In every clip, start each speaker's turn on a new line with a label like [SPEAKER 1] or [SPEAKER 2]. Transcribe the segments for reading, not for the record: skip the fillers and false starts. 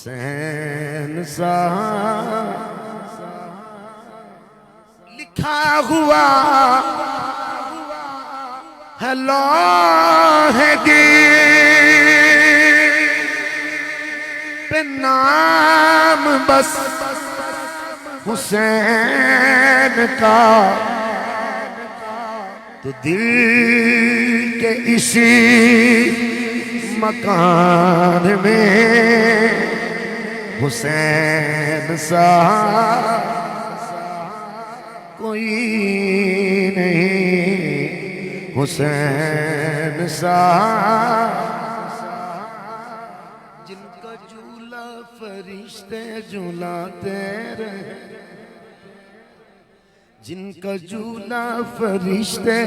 [SPEAKER 1] حسین سا لکھا ہوا ہے لوح گیر پہ نام بس حسین کا، تو دل کے اسی مکان میں حسین سا کوئی نہیں، حسین سا جن کا جھولا فرشتے جھولاتے رہے، جن کا جھولا فرشتے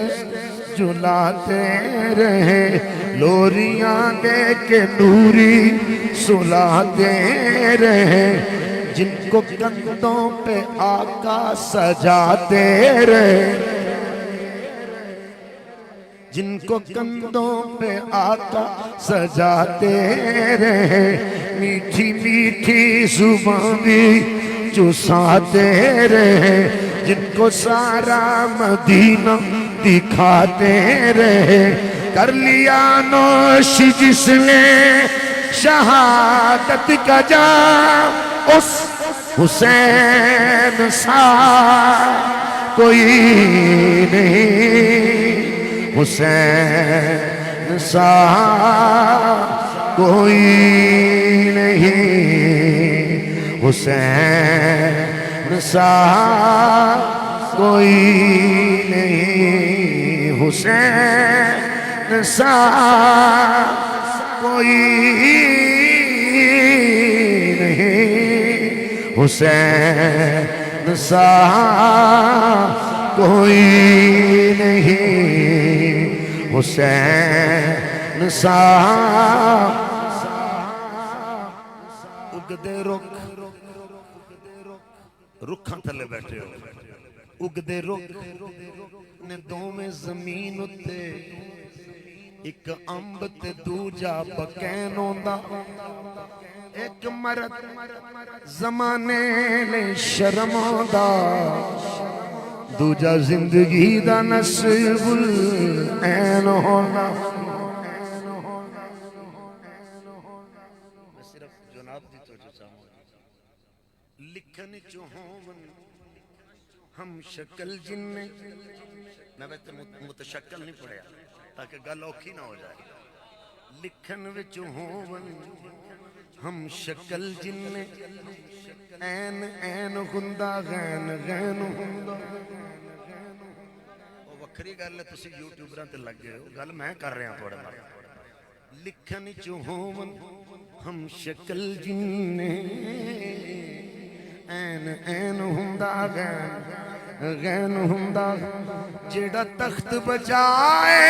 [SPEAKER 1] جھولاتے رہے، لوریاں لے کے نوری سلاتے رہے، جن کو کندھوں پہ آقا سجاتے رہے، جن کو کندھوں پہ آقا سجاتے رہے، میٹھی میٹھی زبان بھی چساتے رہے، جن کو سارا مدینہ دکھاتے رہے، کر لیا نوش جس نے شہادت کا جام، اس حسین سا کوئی نہیں، حسین سا کوئی نہیں، حسین سا کوئی نہیں، حسین سا کوئی نہیں، حسین سا کوئی نہیں، حسین سا اگدے رخ رکھاں تھلے بیٹھے ہو، اگدے رخ نے دوویں زمین اتے، ایک امب تے دوجا بکین ہوندا، ایک مرد زمانے لے شرم ہوندا، دوجا زندگی دا نصیب العین ہوندا۔ میں صرف جناب دی توجہ چاہوں، لکھن چوہون ہم شکل جن نے، میں ویسے متشکل نہیں پڑھیا تاکہ گل اوکھی نہ ہو جائے، لکھن وچ ہون ہم شکل جن نے، این این ہندا غین غین ہندا، وہ وکھری گل ہے، تسی یوٹیوبراں تے لگ گئے ہو، گل میں کر رہا تھوڑے بار، لکھن وچ ہون ہم شکل جن نے، این این ہندا غین غین ہندا، جیڑا تخت بجائے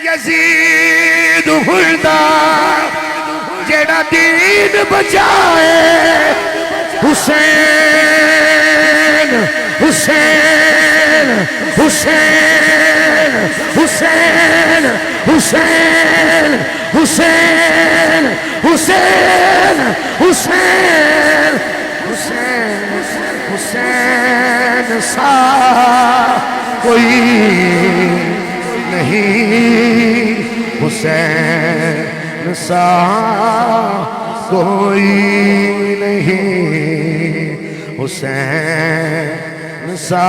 [SPEAKER 1] یزید ہندا، جیڑا دین بجائے حسین حسین حسین حسین حسین حسین حسین حسین حسین حسین سا کوئی نہیں، حسین سا کوئی نہیں، حسین سا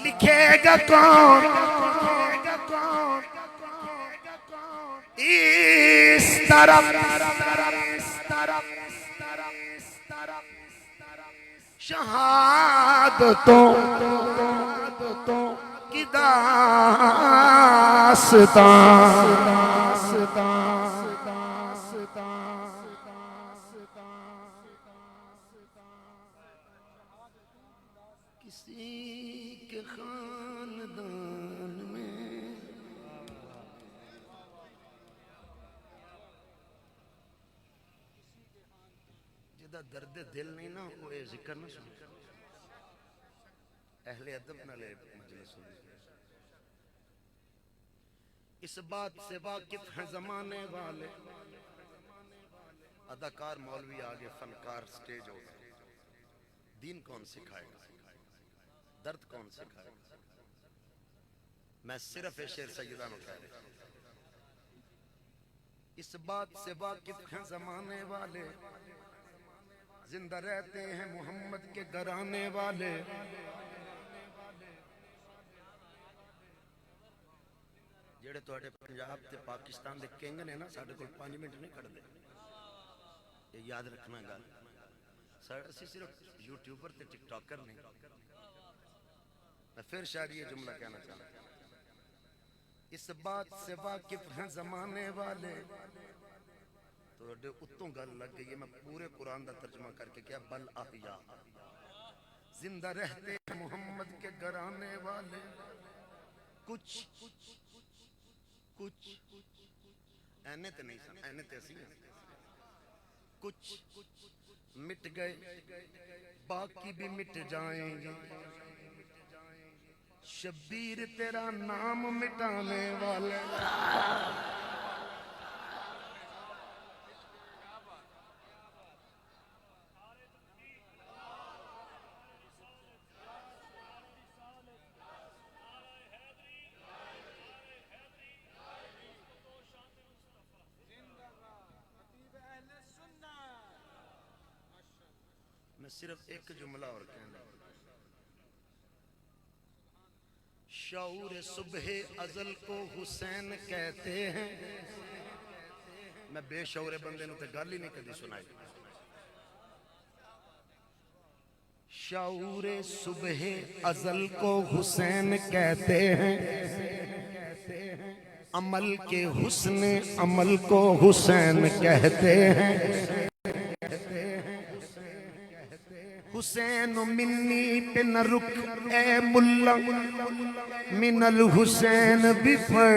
[SPEAKER 1] لکھے گا کون اس طرف شہادتوں کی داستان، کسی کے خاندان میں جدا درد دل نہیں نا، وہ یہ ذکر نہ سن، اہل ادب نہ لے مجلس، اس بات سے واقف ہیں زمانے والے. اداکار مولوی آگے فنکار سٹیج ہو گئے. دین کون سکھائے گا؟ درد کون سکھائے گا؟ میں صرف شعر سیدانو کہہ رہا ہوں. اس بات سے واقف ہیں زمانے والے، زندہ رہتے ہیں محمد کے گھرانے والے. جڑے تواڈے پنجاب تے پاکستان دے کنگ نے نا، ساڈے کول 5 منٹ نہیں کھڑ دے. یہ یاد رکھنا گل. اسی صرف یوٹیوبر تے ٹک ٹاکر نہیں. میں پھر شاید یہ جملہ کہنا چاہتا ہوں. اس بات سے واقف ہیں زمانے والے. تو اتوں گل لگ گئی ہے. میں پورے قرآن دا ترجمہ کر کے کیا بل احیاء، زندہ رہتے ہیں محمد کے گھرانے والے. کچھ اینے تے نہیں سن، اینے تے اسی ہیں. کچھ مٹ گئے باقی بھی مٹ جائیں گے. شبیر تیرا نام مٹانے والے. میں صرف ایک جملہ اور کہنا. شعور صبح ازل کو حسین کہتے ہیں. میں بے شعور بندے نو تے گل ہی نہیں کدی سنائی. شعور صبح ازل کو حسین کہتے ہیں. عمل کے حسن عمل کو حسین کہتے ہیں. حسین منی پہ نہ رک اے ملا، من الحسین بفر.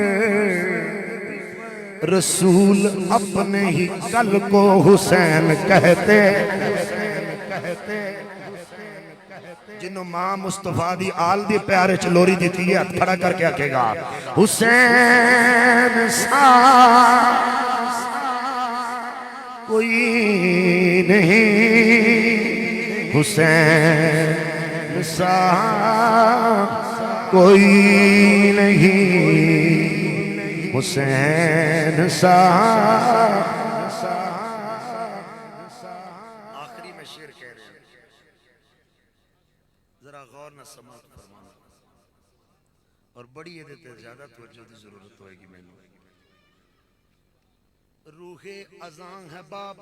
[SPEAKER 1] رسول اپنے ہی کل کو حسین کہتے. جنہوں ماں مصطفیٰ دی آل دی پیارے چلوری دیتی ہے، ہاتھ کھڑا کر کے آکھے گا حسین سا کوئی نہیں، حسین سا کوئی نہیں، حسین سا. آخری میں شعر کہہ رہے ہیں، ذرا غور نہ سماعت فرمانا، اور بڑی یہ دیتے زیادہ توجہ دی ضرورت ہوئے گی میں نے. روح ازاں ہے باب،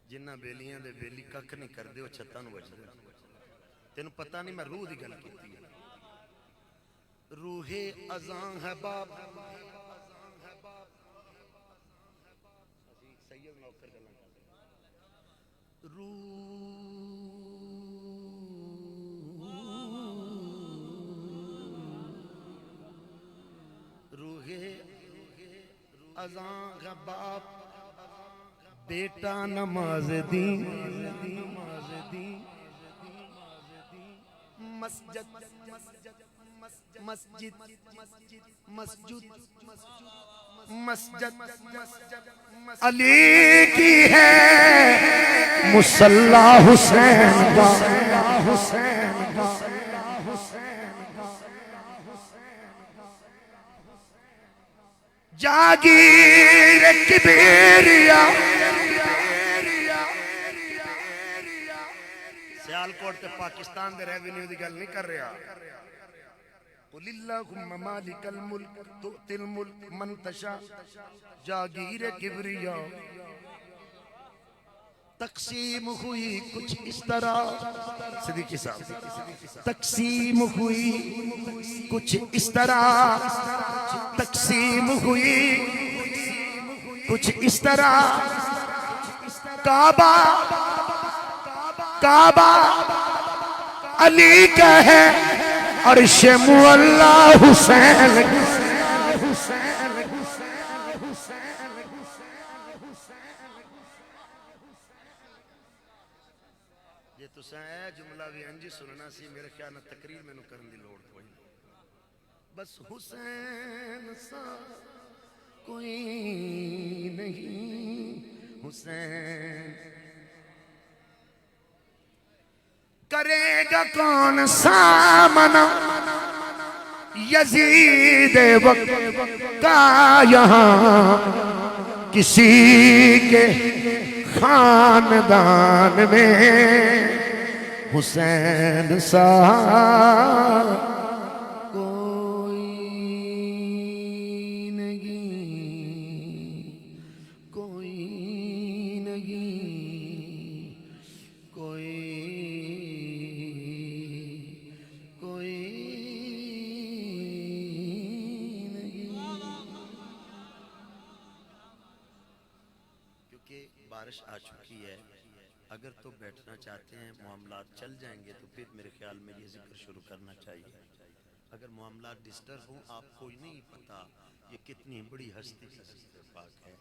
[SPEAKER 1] جنہ بیلیاں دے بیلی ککھ نہیں کر دے وہ چھتاں نو بچ دے. تینوں پتہ نہیں میں روح دی گل کیتی ہے. روح ازاں ہے باب، سید نوکر گلاں روح ازاں ہے باپ، بیٹا نماز دین. مسجد مسجد مسجد مسجد علی کی ہے، مصلی حسین کا. جاگیر کبیریا، سیالکوٹ تے پاکستان دے ریونیو دی گل نہیں کر رہا. قل اللہم مالک الملک تؤتی الملک من تشاء. جاگیر کبریا تقسیم ہوئی کچھ اس طرح، صدیقی صاحب، تقسیم ہوئی کچھ اس طرح، تقسیم ہوئی کچھ اس طرح. کعبہ کعبہ علی کا ہے، عرش مولا حسین. یہ تو سائے جملہ جی سننا سی میرے خیال نہ تقریر میں کرن دی لوڑ کوئی نہیں بس حسین سا کوئی نہیں حسین کرے گا کون سامنا یزید وقت کا یہاں کسی کے خاندان میں حسین سا کوئی نہیں کوئی نہیں کوئی بارش آ چکی ہے اگر تو بیٹھنا چاہتے ہیں معاملات چل جائیں گے تو پھر میرے خیال میں یہ ذکر شروع کرنا چاہیے اگر معاملات ڈسٹرب ہوں آپ کو نہیں پتا یہ کتنی بڑی ہستی کا ذکر پاک ہے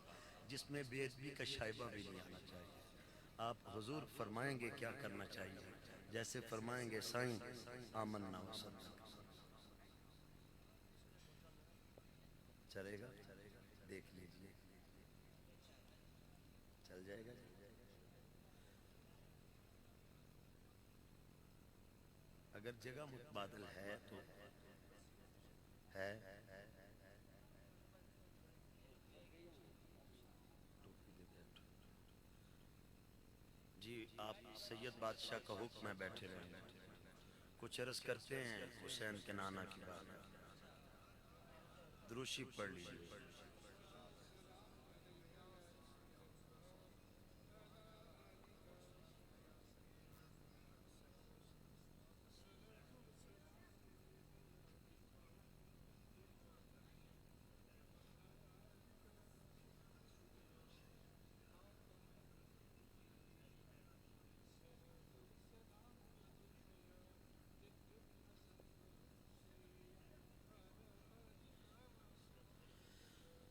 [SPEAKER 1] جس میں بے ادبی کا شائبہ بھی نہیں آنا چاہیے آپ حضور فرمائیں گے کیا کرنا چاہیے جیسے فرمائیں گے سائیں آمنا و صدق چلے گا دیکھ لیجئے چل جائے گا اگر جگہ متبادل ہے تو ہے جی آپ سید بادشاہ کا حکم میں بیٹھے رہیں کچھ عرض کرتے ہیں حسین کے نانا کی بات دروشی پڑھ لیجیے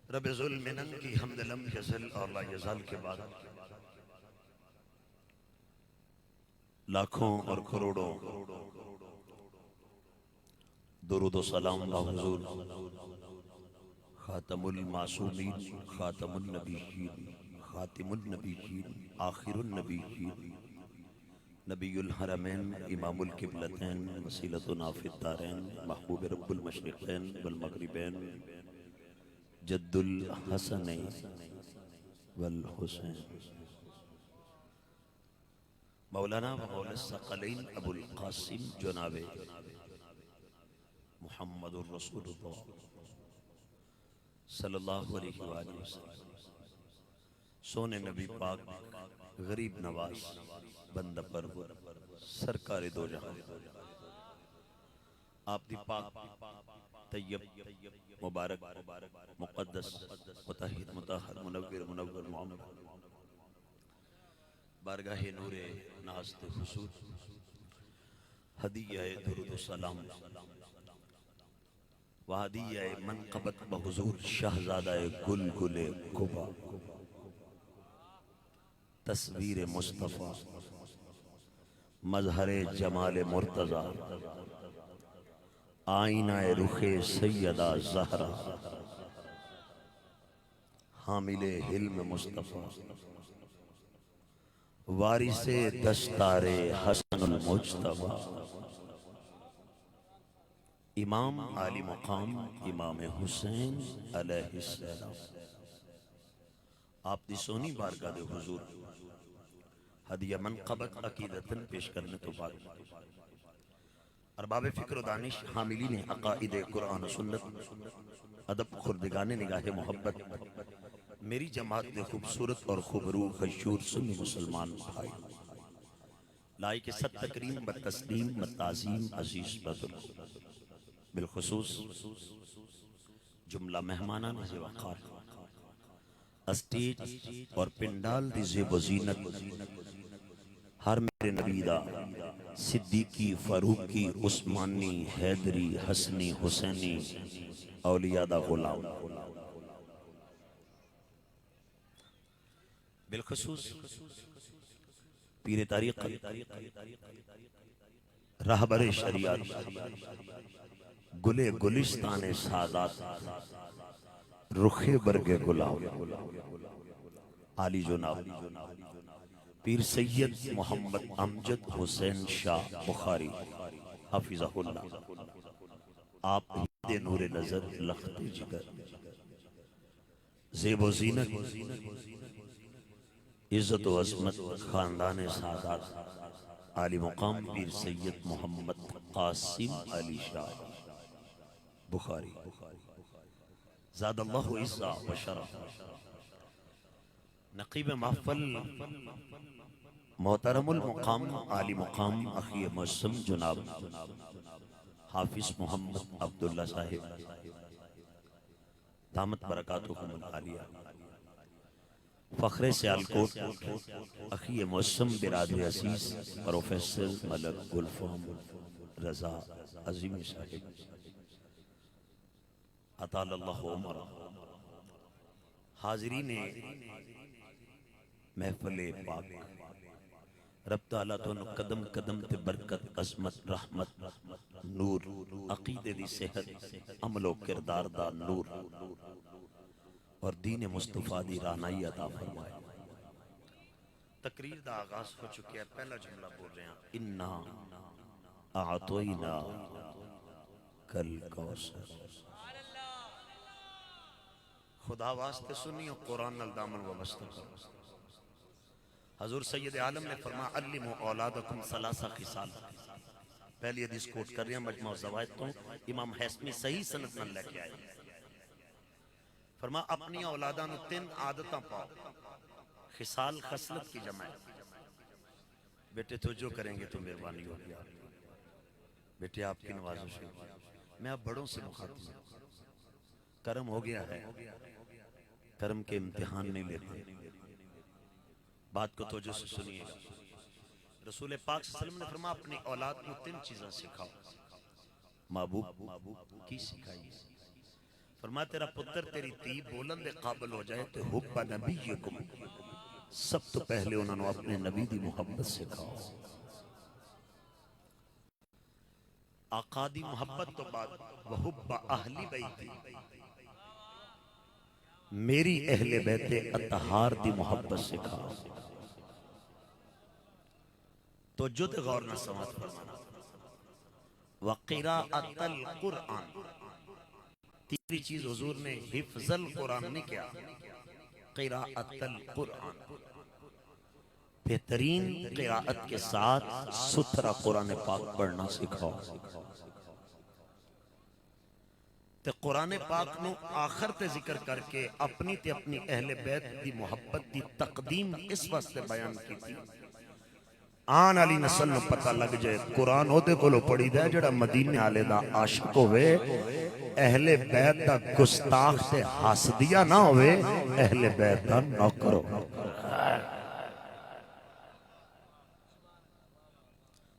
[SPEAKER 1] رب ذوالمنن کی حمد لم یزل اور لا یزال کے بعد لاکھوں اور کروڑوں درود و سلام حضور خاتم المعصومین خاتم النبیین خاتم النبیین آخر النبیین نبی الحرمین امام القبلتین وسیلتنا فی الدارین محبوب رب المشرقین والمغربین جد الحسن والحسین مولانا و مولا الثقلین ابو القاسم جناب محمد الرسول اللہ صلی اللہ علیہ وآلہ وسلم سونے نبی پاک غریب نواز بندہ پرور سرکار دو جہاں آپ دی پاک طیب مبارک مقدس مطہر مطہر منور منور معمر بارگاہ نور نازد حضور ہدیہ درود و سلام و ہدیہ منقبت بحضور شہزادہ گل گل قبا تصویر مصطفیٰ مظہر جمال مرتضی آئینہ رخ سیدہ زہرا حامل حلم مصطفیٰ وارث دستار حسن المجتبی امام عالی مقام امام حسین علیہ السلام آپ دی سونی بارگاہ دے حضور ہدیہ منقبت عقیدتاً پیش کرنے تو بعد ارباب فکر و دانش حاملین عقائد قرآن و سنت ادب خردگان نگاہ محبت میری جماعت نے خوبصورت اور خوبرو خشور سنی مسلمان بھائی لائق صد تکریم بتسلیم بتعظیم عزیز بدر بالخصوص جملہ مہمانہ نزی وقار اسٹیج اور پنڈال دی زیب و زینت ہر میرے نبی دا صدیقی فاروقی عثمانی حیدری حسنی حسینی اولیاء دا غلام بالخصوص پیر تاریخ رہبر شریعت، گلے گلستان سادات، رخ برگ گلاب، عالی جناب پیر سید محمد امجد حسین شاہ بخاری حفظہ اللہ، آپ دے نور نظر لخت جگر، زیب و زینت، عزت و عظمت، خاندان سادات، عالی مقام پیر سید محمد قاسم علی شاہ بخاری زاد اللہ عزہ و شرف، نقیب محفل محترم المقام عالی مقام اخی معصم جناب حافظ محمد عبداللہ صاحب دامت برکاتکم العالیہ، فخر سیالکوٹ اخی معصم برادر عزیز پروفیسر ملک گلفام رضا عظیم صاحب اطال اللہ عمر، حاضرین محفل پاک، رب تعالیٰ تو قدم قدم تے برکت، عظمت، رحمت، نور، عقیدے دی صحت، عمل و کردار دا نور اور دین مصطفیٰ دی رانائی عطا فرمائے۔ تقریر دا آغاز ہو چکے ہے، پہلا جملہ بول رہے ہیں اِنَّا أَعْطَيْنَا کل کوثر۔ خدا واسطے سنیو، قرآن الدامن و مستقر۔ حضور سید عالم نے فرمایا علموا اولادکم ثلاث خصال، پہلی حدیث کوٹ کر رہے ہیں مجموع الزوائد تو امام حیثمی صحیح سند میں لے کے آئے، فرمایا اپنی اولاداں نو 3 عادتاں پاؤ، خصال خصلت کی جمع ہے، بیٹے توجہ کریں گے تو مہربانی ہو گیا، بیٹے آپ کی نوازش ہے، میں اب بڑوں سے مخاطب ہوں، کرم ہو گیا ہے، کرم کے امتحان نہیں لیتے، بات کو توجہ سے سنیے گا۔ رسول پاک صلی اللہ علیہ وسلم نے فرمایا اپنی اولاد کو 3 چیزیں سکھاؤ، محبوب کی سکھائی، فرمایا تیرا پتر تیری تی بولند قابل ہو جائے تو حب نبیکم، سب تو پہلے انہوں نے اپنے نبی دی محبت سکھاؤ، آقا دی محبت تو بعد وحب اہلی بیتی، میری اہل بیت اطہار دی محبت سکھاؤ، تو جد غور نہ سمات فرمانا، وقراءۃ القرآن، تیسری چیز حضور نے حفظ القرآن نہیں کیا، قراءۃ القرآن، بہترین قراءت کے ساتھ ستھرا قرآن پاک پڑھنا سکھاؤ، تے قرآن پاک نو آخر تے ذکر کر کے اپنی تے اپنی اہل بیت دی محبت دی تقدیم اس واسطے بیان کی تھی، آن علی نسل نو پتہ لگ جائے قرآن ہوتے کولو پڑھی دے جڑا مدینے آلے دا عاشق ہوئے، اہل بیت دا گستاخ تے حاسدیہ نہ ہوئے، اہل بیت دا نوکر ہو۔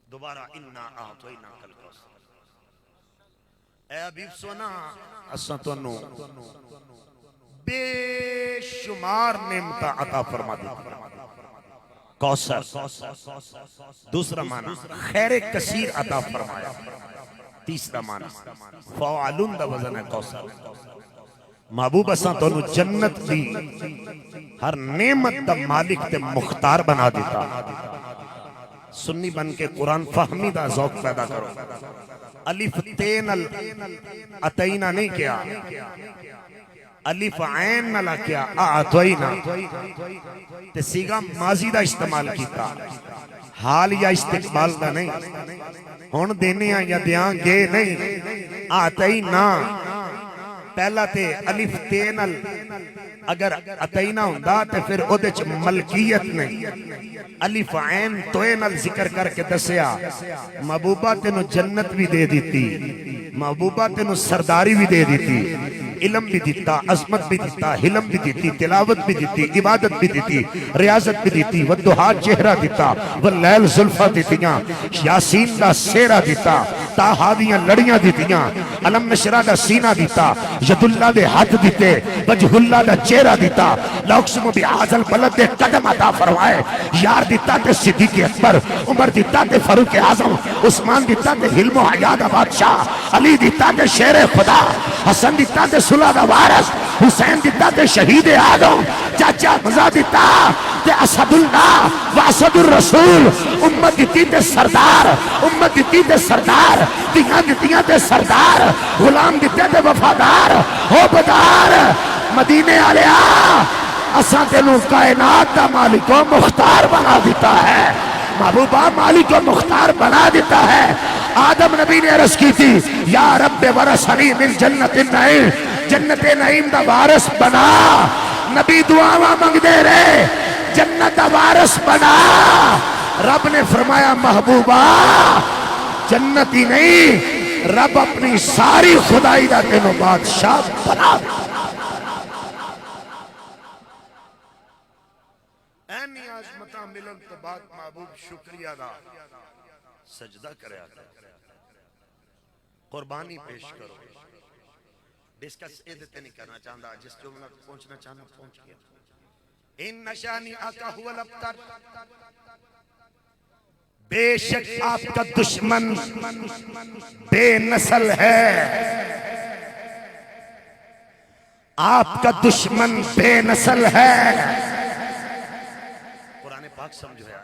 [SPEAKER 1] دوبارہ اِنَّا أَعْطَيْنَا کل کوثر، اے حبیب سونا اساں تانوں بے شمار نعمتاں عطا فرما دیتی، کوثر دوسرا معنی خیر کثیر عطا فرمایا، تیسرا معنی فعالن دا وزن ہے کوثر، محبوب اساں تانوں جنت دی ہر نعمت دا مالک تے مختار بنا دیتا، سنی بن کے قرآن فہمی دا ذوق پیدا کرو، الف تین اتینا نہیں کیا، الف عین نہ کیا، اعطینا تے سیگا ماضی دا استعمال کیتا، حال یا استقبال دا نہیں، ہون دینے یا دیاں گے نہیں، اعطینا پہلا تے الف تین اگر اتینا ہوندا تے پھر او دے چ ملکیت نہیں، الف عین توین ذکر کر کے دسیا، محبوبہ تینو جنت بھی دے دیتی، محبوبہ تینو سرداری بھی دے دیتی، علم بھی دیتا، عظمت بھی دیتا، حلم بھی دیتی، تلاوت بھی دیتی، عبادت بھی دیتی، ریاضت بھی دیتی، والدہا چہرہ دیتا، واللیل زلفہ دیتیاں، یاسین دا سیرہ دیتا، تاہا دیاں لڑیاں دیتیاں، علم نشرہ دا سینہ دیتا، ید اللہ دے ہاتھ دیتے، وجہ اللہ دا چہرہ دیتا، لوکسم بیعاز البلد دے قدم عطا فرمائے، یار دیتا تے صدیق اکبر، عمر دیتا تے فاروق اعظم، عثمان دیتا تے حلم و حیا دا بادشاہ، علی دیتا تے شیر خدا، حسن دیتا تے صلح دا وارث، حسین دیتا تے شہید اعظم، چاچا مزا دیتا تے اسد اللہ و اسد الرسول، امت دیتی تے سردار، امت دیتی تے سردار، دیاں دیتیاں تے سردار، غلام دیتے تے وفادار، ہو بدار مدینے آلیا اساں تینو کائنات دا مالک و مختار بنا دیتا ہے، محبوبہ مالک و مختار بنا دیتا ہے۔ آدم نبی نے عرض کی تھی یا رب ورثنی من جنت النعیم، جنت نعیم دا وارث بنا، نبی دعاواں منگ دے رہے جنت دا وارث بنا، رب نے فرمایا محبوبہ جنت ہی نہیں، رب اپنی ساری خدائی دا تینوں بادشاہ بنا دے۔ اینی عظمتاں ملن تو بعد محبوب شکریہ دا سجدہ کرے آتا، قربانی پیش کرو، ڈسکس ایدتے نہیں کرنا چاہتا، جس جو میں پہنچنا چاہنا پہنچ گیا۔ ان نشانی آقا ہوا الابتر، بے شک آپ کا دشمن بے نسل ہے، آپ کا دشمن بے نسل ہے، قرآن پاک سمجھو ہے،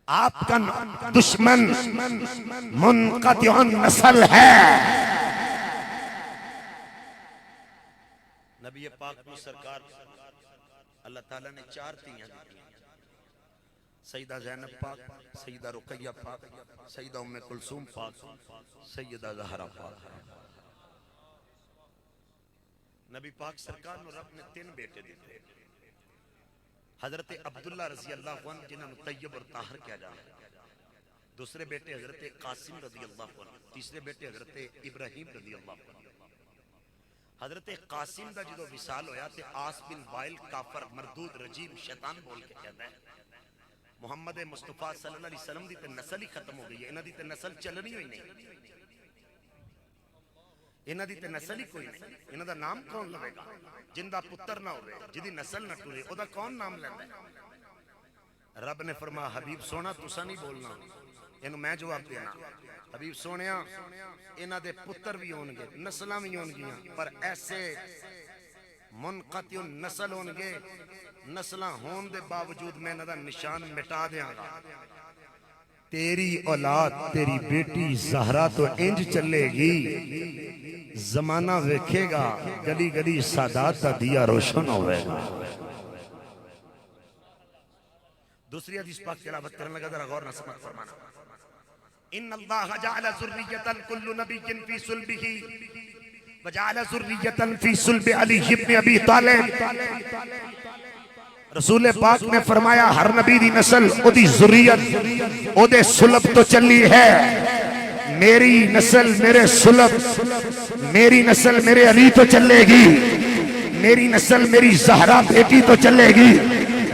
[SPEAKER 1] آپ کا دشمن منقطع نسل ہے۔ نبی پاک میں سرکار اللہ تعالیٰ نے 4 تیاں دی، سیدہ زینب پاک، سیدہ رقیہ پاک، سیدہ ام کلثوم پاک، سیدہ زہرا پاک۔ نبی پاک سرکار نے رب نے 3 بیٹے دیتے، حضرت عبداللہ رضی اللہ عنہ جنہوں نے طیب اور طاہر کیا جانا ہے، دوسرے بیٹے حضرت قاسم رضی اللہ عنہ، تیسرے بیٹے حضرت ابراہیم رضی اللہ عنہ۔ حضرت قاسم دا جدو وصال ہویا تے آس بن وائل کافر مردود رجیم شیطان بول کے کہتا ہے محمد مصطفیٰ صلی اللہ علیہ وسلم دی تے نسل ہی ختم ہو گئی ہے، انہاں دی تے نسل چلنی ہوئی نہیں، انہاں دی تے نسل ہی کوئی نہیں، انہاں دا نام کون لگے گا جن دا پتر نہ ہوئے، جدی نسل نہ ٹورے، او دا کون نام لیندے؟ رب نے فرمایا حبیب سونا تسا نہیں بولنا، انہوں میں جواب دینا، حبیب سونیا انہاں دے پتر بھی ہونگے، نسلہ بھی ہونگیاں، پر ایسے منقطع نسل ہونگے، نسلہ ہون دے باوجود میں انہاں دا نشان مٹا دیاں گا۔ تیری اولاد تیری بیٹی زہرا تو انج چلے گی، زمانہ ویکھے گا گلی گلی سادات دا دیا روشن ہوئے گا۔ دوسری حدیث پاک تلاوت کرنے لگا ذرا غور نہ سمجھ فرمانا، ان اللہ جعل ذریتا کل نبی فی صلبہ وجعل ذریتا فی صلب علی ابن ابی طالب۔ رسول پاک نے فرمایا ہر نبی دی نسل او دی ذریت او دے صلب تو چلی ہے، میری نسل میرے صلب، میری نسل میرے علی تو چلے گی، میری نسل میری زہرا بیٹی تو چلے گی۔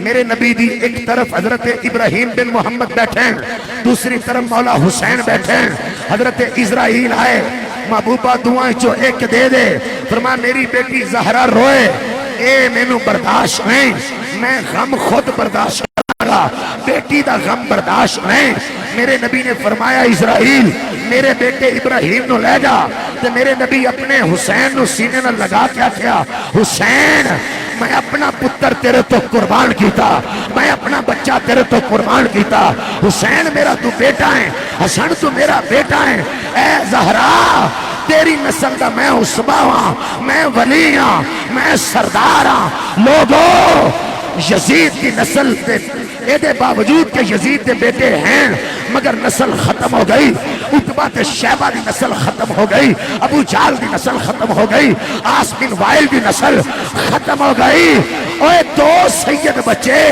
[SPEAKER 1] میرے نبی دی ایک طرف حضرت ابراہیم بن محمد بیٹھے ہیں، دوسری طرف مولا حسین بیٹھے ہیں، حضرت اسرائیل آئے محبوبہ دعائیں جو ایک دے دے، فرما میری بیٹی زہرا روئے، اے مینوں برداشت نہیں، میں غم خود برداشت کرنا، بیٹی دا غم برداشت نہیں۔ میرے نبی نے فرمایا اسرائیل میرے بیٹے ابراہیم نو لے جا، تو میرے نبی اپنے حسین نو سینے نہ لگا کیا حسین میں اپنا پتر تیرے تو قربان کیتا، میں اپنا بچہ تیرے تو قربان کیتا، حسین میرا تو بیٹا ہے، حسن تو میرا بیٹا ہے، اے زہرا تیری نسل دا میں عصبہ ہاں، میں ولی ہاں، میں سردار ہاں۔ لوگو یزید کی نسل تے دے باوجود کہ یزید دے بیٹے ہیں مگر نسل ختم ہو گئی، عتبہ تے شیبہ دی نسل ختم ہو گئی، ابو جہل دی نسل ختم ہو گئی، عاص بن وائل دی نسل ختم ہو گئی۔ اوہ 2 سید بچے،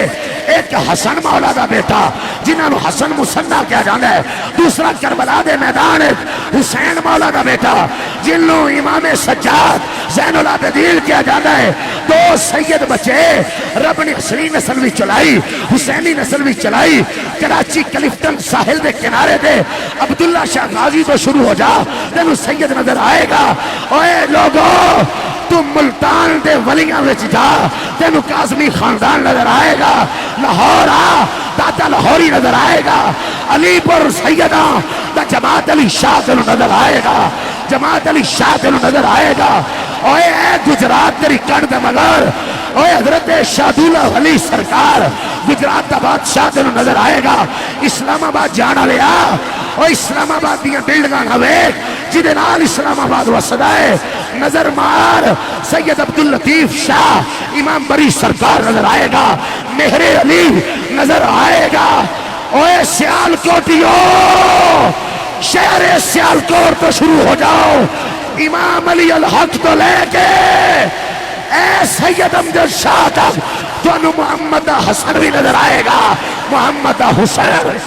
[SPEAKER 1] ایک حسن مولا دا بیٹا جنہاں نو حسن مسنہ کیا جانا ہے، دوسرا کربلا دے میدان حسین مولا دا بیٹا، جنوں امام سجاد زین العابدین کیا جانا ہے. دو سید بچے رب نے حسنی نسل بھی چلائی, حسینی نسل بھی چلائی. کراچی کلفٹن ساحل دے کنارے دے عبداللہ شاہ غازی تو شروع ہو جا, تینوں سید نظر آئے گا. اوے لوگو تم ملتان دے ولیاں وچ جا, تینوں کاظمی خاندان نظر آئے گا. لاہور آ, دادا لاہوری نظر آئے گا. علی پور سیداں دا جماعت علی شاہ تینوں نظر آئے گا. جماعت علی شاہ تینوں نظر آئے گا. اوے اے گجرات تیری کن دے مگر, اوے حضرت شاہدولہ ولی سرکار گجرات دا بادشاہ تینوں نظر آئے گا. اسلام آباد جانا لیا, او اسلام آباد دیاں بلڈنگاں نہ ویکھ جدے نال اسلام آباد وسدا ہے. نظر مار, سید عبداللطیف شاہ امام بری سرکار نظر آئے گا. مہر علی نظر آئے گا. اوے سیال کوٹیو, شہر سیال کوٹ تو شروع ہو جاؤ. امام علی الحق تو لے کے اے سید امجد شاہ تک تو انو محمد حسن بھی نظر آئے گا. محمد حسین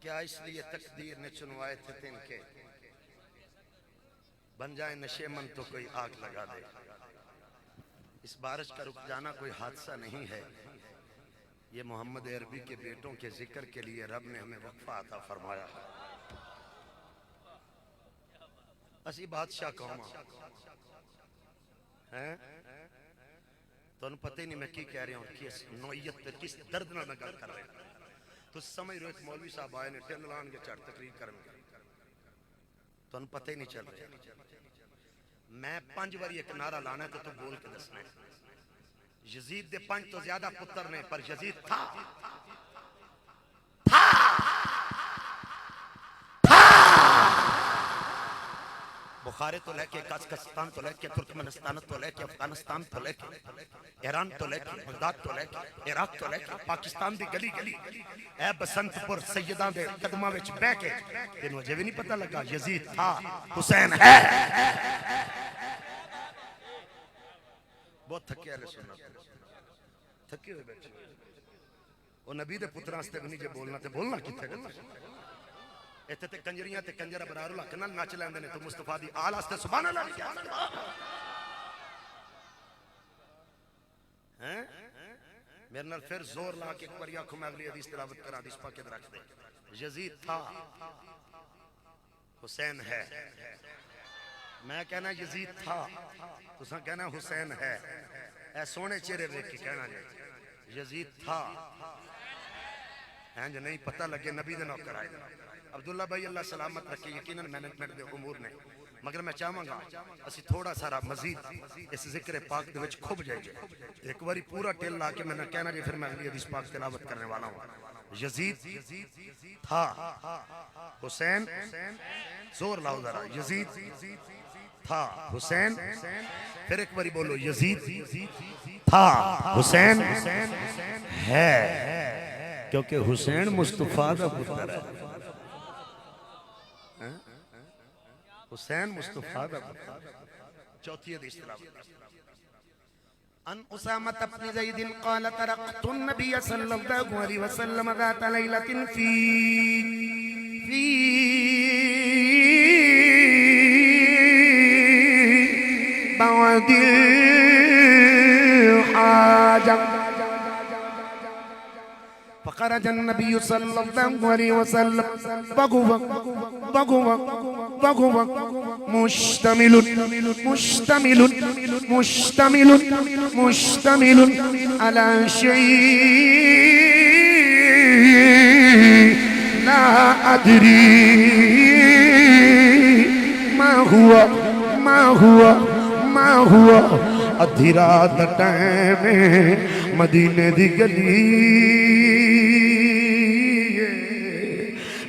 [SPEAKER 1] کیا اس لیے تقدیر نے چنوائے تھے تن کے بن جائے نشے من تو کوئی آگ لگا دے. اس بارش کا رک جانا کوئی حادثہ نہیں ہے, یہ محمد عربی کے بیٹوں کے ذکر کے لیے رب نے ہمیں وقفہ عطا فرمایا. اسی بادشاہ قوم ہیں تو انہوں پتہ ہی نہیں میں کی کہہ رہا ہوں, کس نوعیت پر کس درد نہ گل کر رہے ہیں. تو سمجھ رہو ایک مولوی صاحب آئے نے ٹھل لان کے چڑھ تقریر کرنے تو انہوں پتہ ہی نہیں چل رہا. میں 5 باری ایک نعرہ لانا ہے تو بول کے دسنا ہے. یزید دے 5 تو زیادہ پتر نے, پر یزید تھا بخارے تو لے کے قازقستان تو لے کے ترکمنستان تو لے کے افغانستان تو لے کے ایران تو لے کے بغداد تو لے کے عراق تو لے کے پاکستان دی گلی گلی اے بسنت پور سیداں دے قدماں وچ بیٹھ کے تینوں اجے بھی نہیں پتہ لگا یزید تھا, حسین ہے. بہت تھکے اہل سنت, تھکے ہوئے بیٹھے. وہ نبی دے پتراں واسطے بھی نہیں جے بولنا تے بولنا کتھے گا. ایتھے تے کنجریاں تے کنجر ابرار اللہ کنال ناچ لیندے نے تو مصطفیٰ دی آل واسطے سبحان اللہ نہیں کیا ہیں. میرے نال پھر زور لا کے ایک بار آنکھوں میں اگلی حدیث تلاوت کر, حدیث پاک کے رکھ دے. یزید تھا, حسین ہے. میں کہنا یزید تھا, تساں کہنا حسین ہے. اے سونے چہرے دیکھ کے کہنا نہیں یزید تھا. جو نہیں پتہ لگے نبی دے نوکر آئے گا. عبداللہ بھائی اللہ سلامت رکھے, یقیناً مینجمنٹ دے امور نے, مگر میں چاہوں گا اسی تھوڑا سارا مزید اس ذکر پاک دے وچ کھب جائے گے. ایک باری پورا ٹیل لا کے میں نے کہنا جی پھر میں اگلی حدیث پاک تلاوت کرنے والا ہوں. یزید تھا, حسین زور لاؤ ذرا, یزید تھا, حسین پھر ایک باری بولو یزید تھا, حسین ہے, کیونکہ حسین مصطفیٰ دا پتر ہے. حسین مصطفیٰ دا پتر. چوتھی حدیث تلاوت. ان اسامة بن زید قال ترقت النبي صلی اللہ علیہ وسلم ذات لیلة فی بعد الحاجة فخرج النبي صلى الله عليه وسلم وهو مشتمل على شيء لا أدري ما هو ادھی رات ٹائم مدینے دی گلی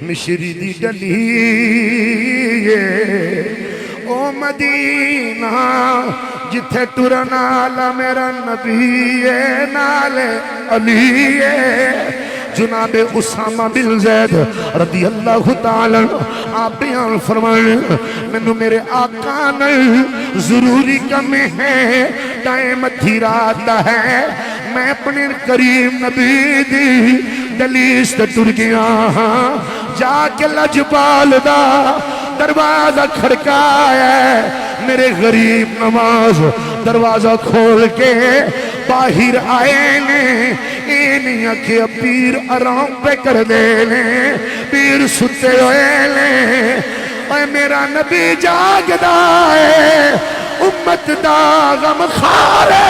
[SPEAKER 1] مشری دی گلی او مدینہ جتھے ٹرنا لا میرا نبی نال علی جناب اسامہ بن زید رضی اللہ تعالی آپ بیان فرمائیں مینوں میرے آقا نے ضروری کم ہے ٹائم ادھی رات دا ہے میں اپنے کریم نبی دی دلیس تے ٹر گیا ہاں جا کے لجپال دا دروازہ کھڑکایا میرے غریب نواز دروازہ کھول کے باہر آئے نے اینی اکھے پیر آرام پہ کر دے لے پیر ستے ہوئے لے اے میرا نبی جاگ دائے امت دا غم خارے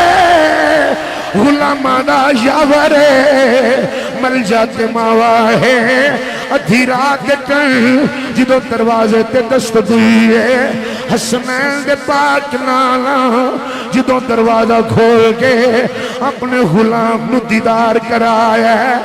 [SPEAKER 1] غلامہ دا یاورے مل جاتے ماوا ہے ادھی رات کن جدو دروازے تے دست دوئی ہے حسنین دے پاک نالا جدو دروازہ کھول کے اپنے غلام نو دیدار کرایا ہے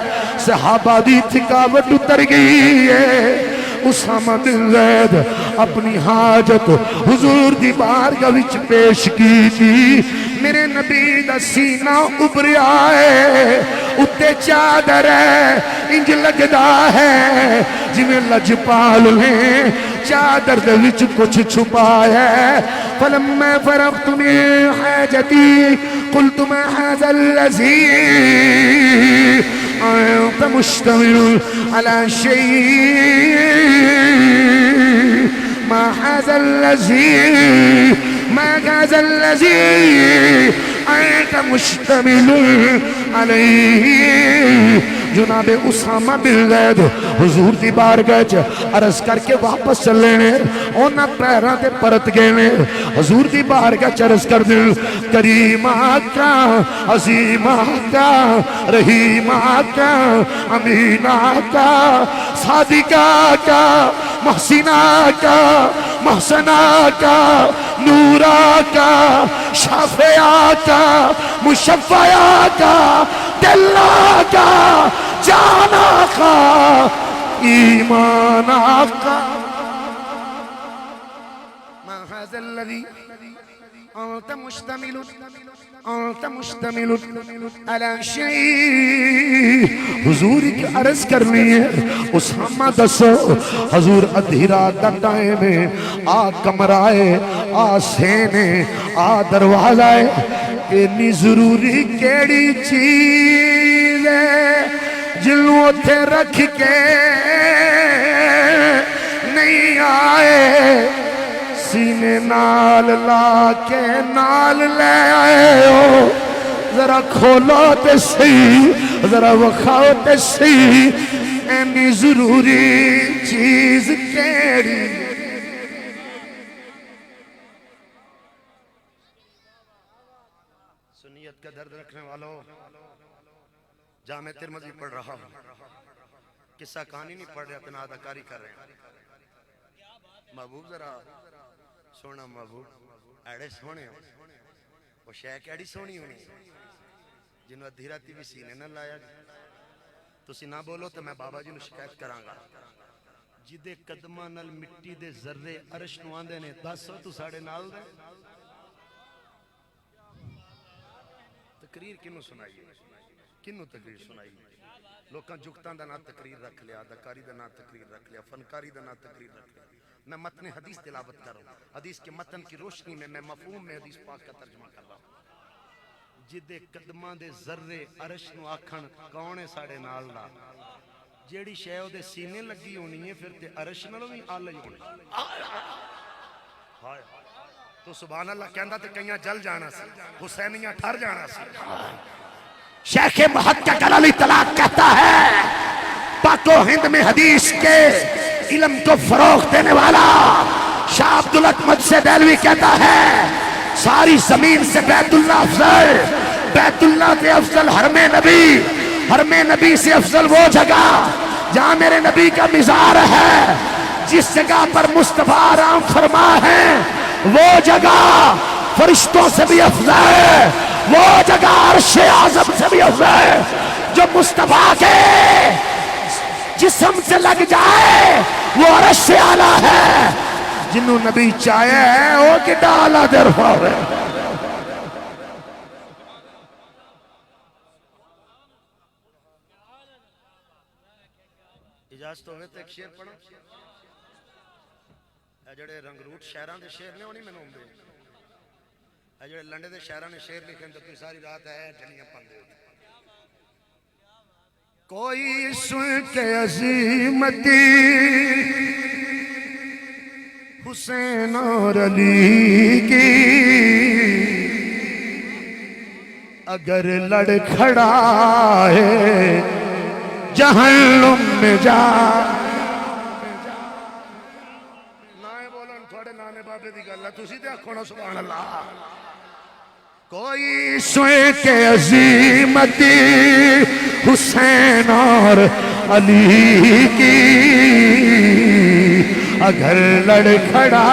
[SPEAKER 1] صحابہ دی تھکاوٹ اتر گئی ہے اسامہ بن زید اپنی حاجت حضور دی بارگاہ وچ پیش کی تھی میرے نبی دا سینہ ابریا ہے اتے چادر ہے انج لگدا ہے جویں لجپال نے چادر دے وچ کچھ چھپایا ہے فلما فرغت من حاجتی قلت ما هذا الذي أنت مشتمل على شيء ما هذا الذي أنت مشتمل عليه جناب اسامہ بن زید حضور دی بارگاہ چ عرض کر کے واپس چلے نے اونا پیراں تے پرت گئے نے حضور دی بارگاہ چ عرض کر دل کریم آقا عظیم آقا رحیم آقا امین آقا صادق آقا محسن آقا محسن آقا نور آقا شافع آقا مشفع آقا دل آقا جان آقا ایمان آقا ما هذا الذي أنت مشتمل على شيء حضور کی عرض کرنی ہے اسامہ دسو حضور ادھی رات دا ٹائم ہے آ کمرائے آ سینے آ دروازہ ہے اتنی ضروری کیڑی چیز ہے جنوں اتھے رکھ کے نہیں آئے سینے نال لا کے نال لے آئے ہو ذرا کھولو تے سی ذرا وکھاؤ تے سی اینی ضروری چیز کیڑی سنیت کا درد رکھنے والوں جامع ترمذی پڑھ رہا ہوں قصہ کہانی نہیں پڑھ رہے اپنا اداکاری کر رہے ہیں محبوب ذرا سونا محبوب ایڑے سونے ہو وہ شیخ ایڑی سونی ہونی جنہوں ادھی راتی بھی سینے نہ لایا تسی نہ بولو تو میں بابا جی نو شکایت کرانگا جدے قدمہ نل مٹی دے ذرے عرش نو آندے نے دس ہو تو ساڑے نال دے تقریر کنو سنائی کنو تقریر سنائی لوکاں جگتاں دا نا تقریر رکھ لیا اداکاری دا نا تقریر رکھ لیا فنکاری دا نا تقریر رکھ لیا میں متن حدیث تلاوت کر رہا ہوں حدیث کے متن کی روشنی میں مفہوم میں حدیث پاک کا ترجمہ کر رہا ہوں جدے قدماں دے ذرے عرش نو آکھن کونے ساڑے نال دا جیڑی شے او دے سینے لگی ہونی ہے پھر تے عرش نالوں بھی آل ہی ہونی تو سبحان اللہ کہندا تے کئیاں جل جانا سی حسینیاں ٹھر جانا سی شیخ محقق علی طلاق کہتا ہے پاک و ہند میں حدیث کے علم کو فروغ دینے والا شاہ عبدالعظمت سے دہلوی کہتا ہے ساری زمین سے بیت اللہ افضل بیت اللہ سے افضل حرم نبی سے افضل وہ جگہ جہاں میرے نبی کا مزار ہے جس جگہ پر مصطفیٰ آرام فرما ہے وہ جگہ فرشتوں سے بھی افضل ہے وہ جگہ عرش اعظم سے بھی افضل ہے جو مصطفیٰ کے جسم سے لگ جائے وہ عرش سے اعلیٰ ہے جنہوں نبی چاہے ہے وہ کہ ڈالا در ہے اجازت ہوئے تو ایک شعر پڑھا اے جڑے رنگروٹ شہراں دے شعر نے وہ نہیں مینوں آندے اے جڑے لنڈے دے شہراں نے شعر لکھے تو ساری رات ہے ڈھلیاں پندے کوئی سن کے عظیمتی حسین اور علی کی اگر لڑ کھڑا ہے جہنم میں جا نائے بولن تھوڑے نانے بابے دی گل ہے تسی تے آکھو نا سبحان اللہ کوئی سن کے عظیمتی حسین اور علی کی اگر لڑ کھڑا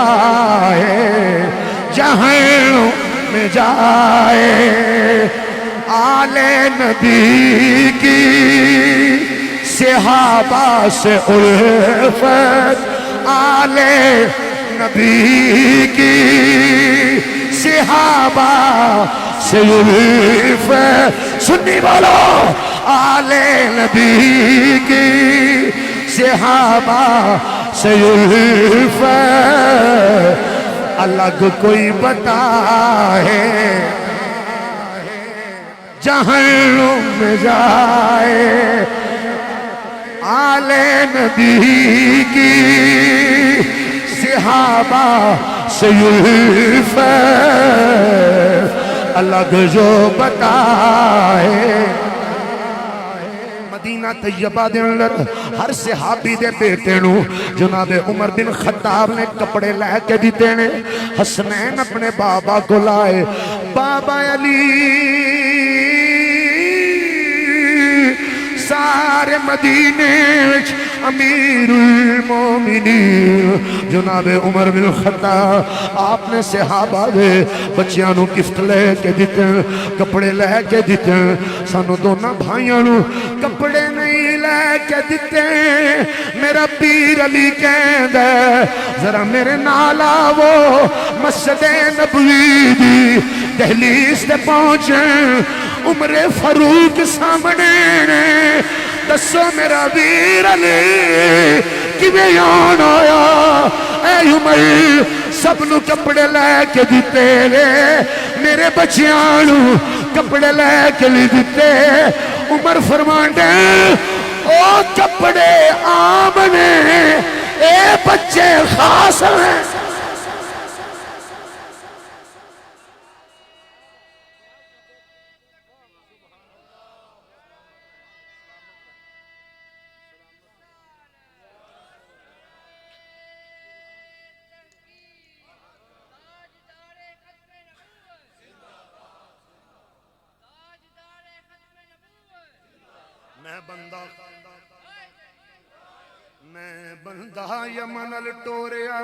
[SPEAKER 1] ہے جہنم میں جائے آل نبی کی صحابہ سے الفت آل نبی کی صحابہ سے الفت سنی بولو آل نبی کی صحابہ سے الفت الگ کوئی بتائے جہنم میں جائے آل نبی کی صحابہ سے الفت الگ جو بتائے مدینہ طیبہ دے اندر ہر صحابی دے بیٹے نو جناب عمر بن خطاب نے کپڑے لے کے دیتے نے حسنین اپنے بابا کو لائے بابا علی سارے مدینے امیر المومنین جناب عمر بن خطاب آپ نے صحابہ دے بچیاں نو گفٹ لے کے دیتے کپڑے لے کے دیتے سانو دونوں بھائیاں نو کپڑے نہیں لے کے دیتے میرا پیر علی کہندا ذرا میرے نال آو مسجد نبوی دی دہلیز تے پہنچے عمر فاروق سامنے دسو میرا ویر علی کیویں یاد آیا اے عمر سب نو کپڑے لے کے دیتے میرے بچیاں نو کپڑے لے کے دیتے عمر فرماندا او کپڑے عام نے اے بچے خاص ہیں میں بندہ یمن لٹوریا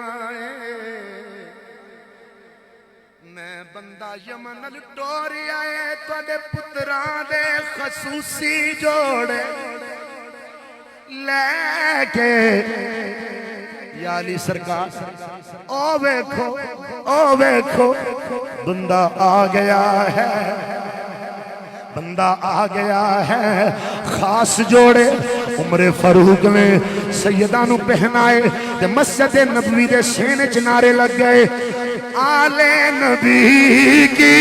[SPEAKER 1] میں بندہ یمن لٹوریا تواڈے پتراں دے خصوصی جوڑے لے کے یا علی سرکار او ویکھو بندہ آ گیا ہے بندہ آ گیا ہے خاص جوڑے عمر فاروق نے سیدہ نو پہنائے تے مسجد نبوی دے سینے چنارے لگ گئے آل نبی کی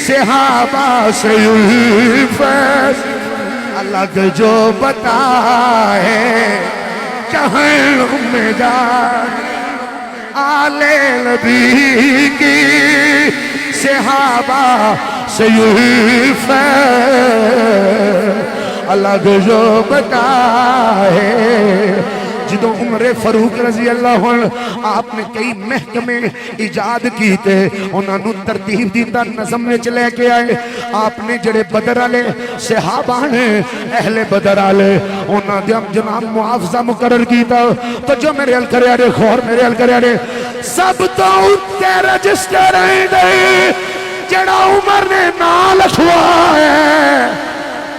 [SPEAKER 1] صحابہ سے الفت الگ جو بتائے جہنم میں جائے آل نبی کی صحابہ سے الفت الگ جو بتائے جدو عمر فاروق رضی اللہ عنہ آپ نے کئی محکمے ایجاد کیتے انہاں نو ترتیب دیتا نظم میں چلے کے آئے آپ نے جڑے بدر والے صحابہ نے اہل بدر والے انہاں دے جناب معاوضہ مقرر کیتا تو جو میرے ال کریا رے خور میرے ال کریا رے سب تو اتے رجسٹر ہیں دے جڑا عمر نے نام لکھوا ہے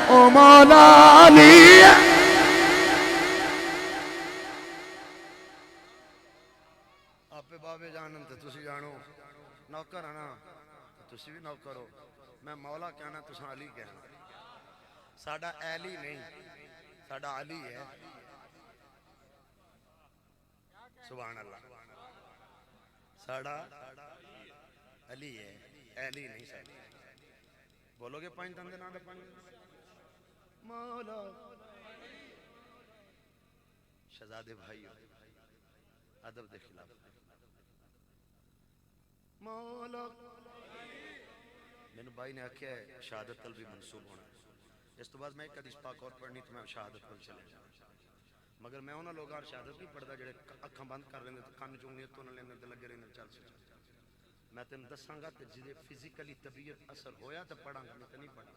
[SPEAKER 1] او مولا علی آپ بابے جانن تے تسی جانو نوکر آنا تسی بھی نوکر ہو میں مولا کہنا تساں علی کہنا ساڈا علی نہیں ساڈا علی ہے سبحان اللہ ساڑا علی ہے علی نہیں ساڑا بولو گے پانچ دن دینا دے پانچ مولا شہزادے بھائی ادب دے خلاف مولا میرے بھائی نے آکھیا ہے شہادت طلبی منصوب ہونا ہے اس تو بعد میں ایک حدیث پاک اور پڑھنی تو میں شہادت پر چلے جانا مگر میں انہوں لوگوں شہادت نہیں پڑھتا جڑے اکھاں بند کر رہے ہیں تو کان چونگی تو نہ لینے لگے رہنے چل سے میں تین دساں گا تے جدے فزیکلی طبیعت اثر ہویا تو پڑھاں گا میں تے نہیں پڑھا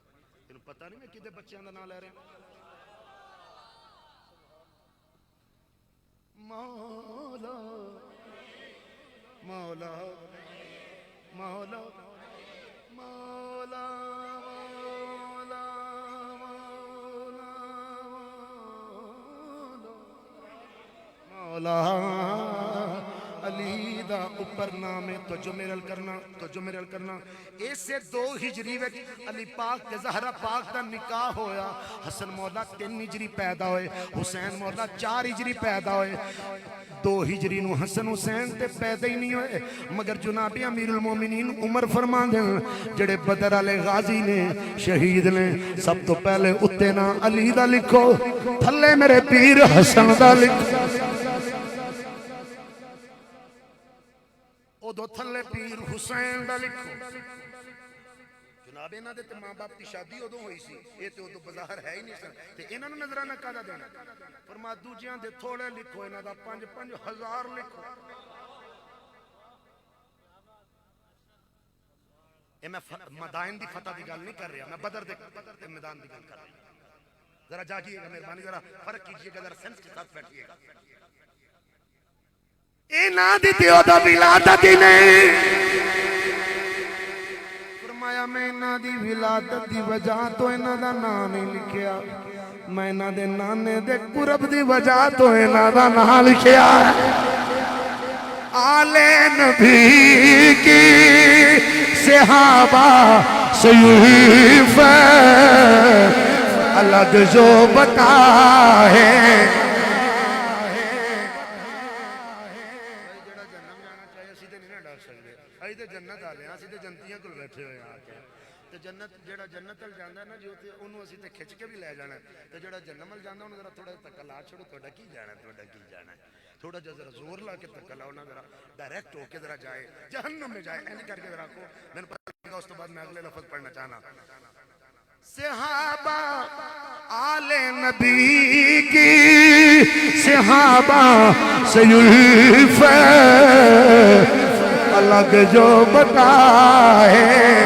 [SPEAKER 1] تینوں پتہ نہیں میں کدے بچیاں دا نام لے رہے ہیں مولا مولا مولا مولا مولا علی دا اوپر نامے تو جو میرل کرنا ایسے 2 ہجری وچ علی پاک تے زہرا پاک دا نکاح ہویا حسن مولا 3 ہجری پیدا ہوئے حسین مولا 4 ہجری پیدا ہوئے 2 ہجری نو حسن حسین تے پیدا ہی نہیں ہوئے مگر جناب امیر المومنین عمر فرما دیں جڑے بدر والے غازی نے شہید نے سب تو پہلے اتے نا علی دا لکھو تھلے میرے پیر حسن دا لکھو او دو تھلے پیر حسین دا لکھو جناب انہاں دے تے ماں باپ دی شادی ادوں ہوئی سی اے تے ادوں بظاہر ہے ہی نہیں سن تے انہاں نوں نظرانہ کادا دینا فرما دوجیاں دے تھوڑے لکھو انہاں دا 5,000 لکھو اے میں مدائن دی فتح دی گل نہیں کر رہا میں بدر دے میدان دی گل کر رہا ذرا جاگیے گا مہربانی ذرا فرق کیجئے گا ذرا سینس کے ساتھ بیٹھیے گا اے نا دیتی ہو دا ولادت ہی نہیں فرمایا میں نا دی ولادت دی وجہ تو اینا دا نام نہیں لکھیا میں نا دے نانے دے قرب دی وجہ تو اینا دا نام لکھیا آلِ نبی کی صحابہ سیوف الگ جو بتا ہے جنت آ لیا اسی تے جنتیاں کول بیٹھے ہوئے آ کے تے جنت جیڑا جنت ال جاندا ہے نا جو تے اونوں اسی تے کھچ کے بھی لے جانا تے جیڑا جہنم ال جاندا اونوں ذرا تھوڑا تکا لا چھوڑو تہاڈا کی جانا تھوڑا جا ذرا زور لا کے تکا لاؤ نا ذرا ڈائریکٹ ہو کے ذرا جائے جہنم میں جائے اینی کر کے ذرا کو میں نے پتہ لگا اس تو بعد میں اگلے لفظ پڑھنا چاہنا صحابہ آل نبی کی صحابہ سیلف الگ جو بتا ہے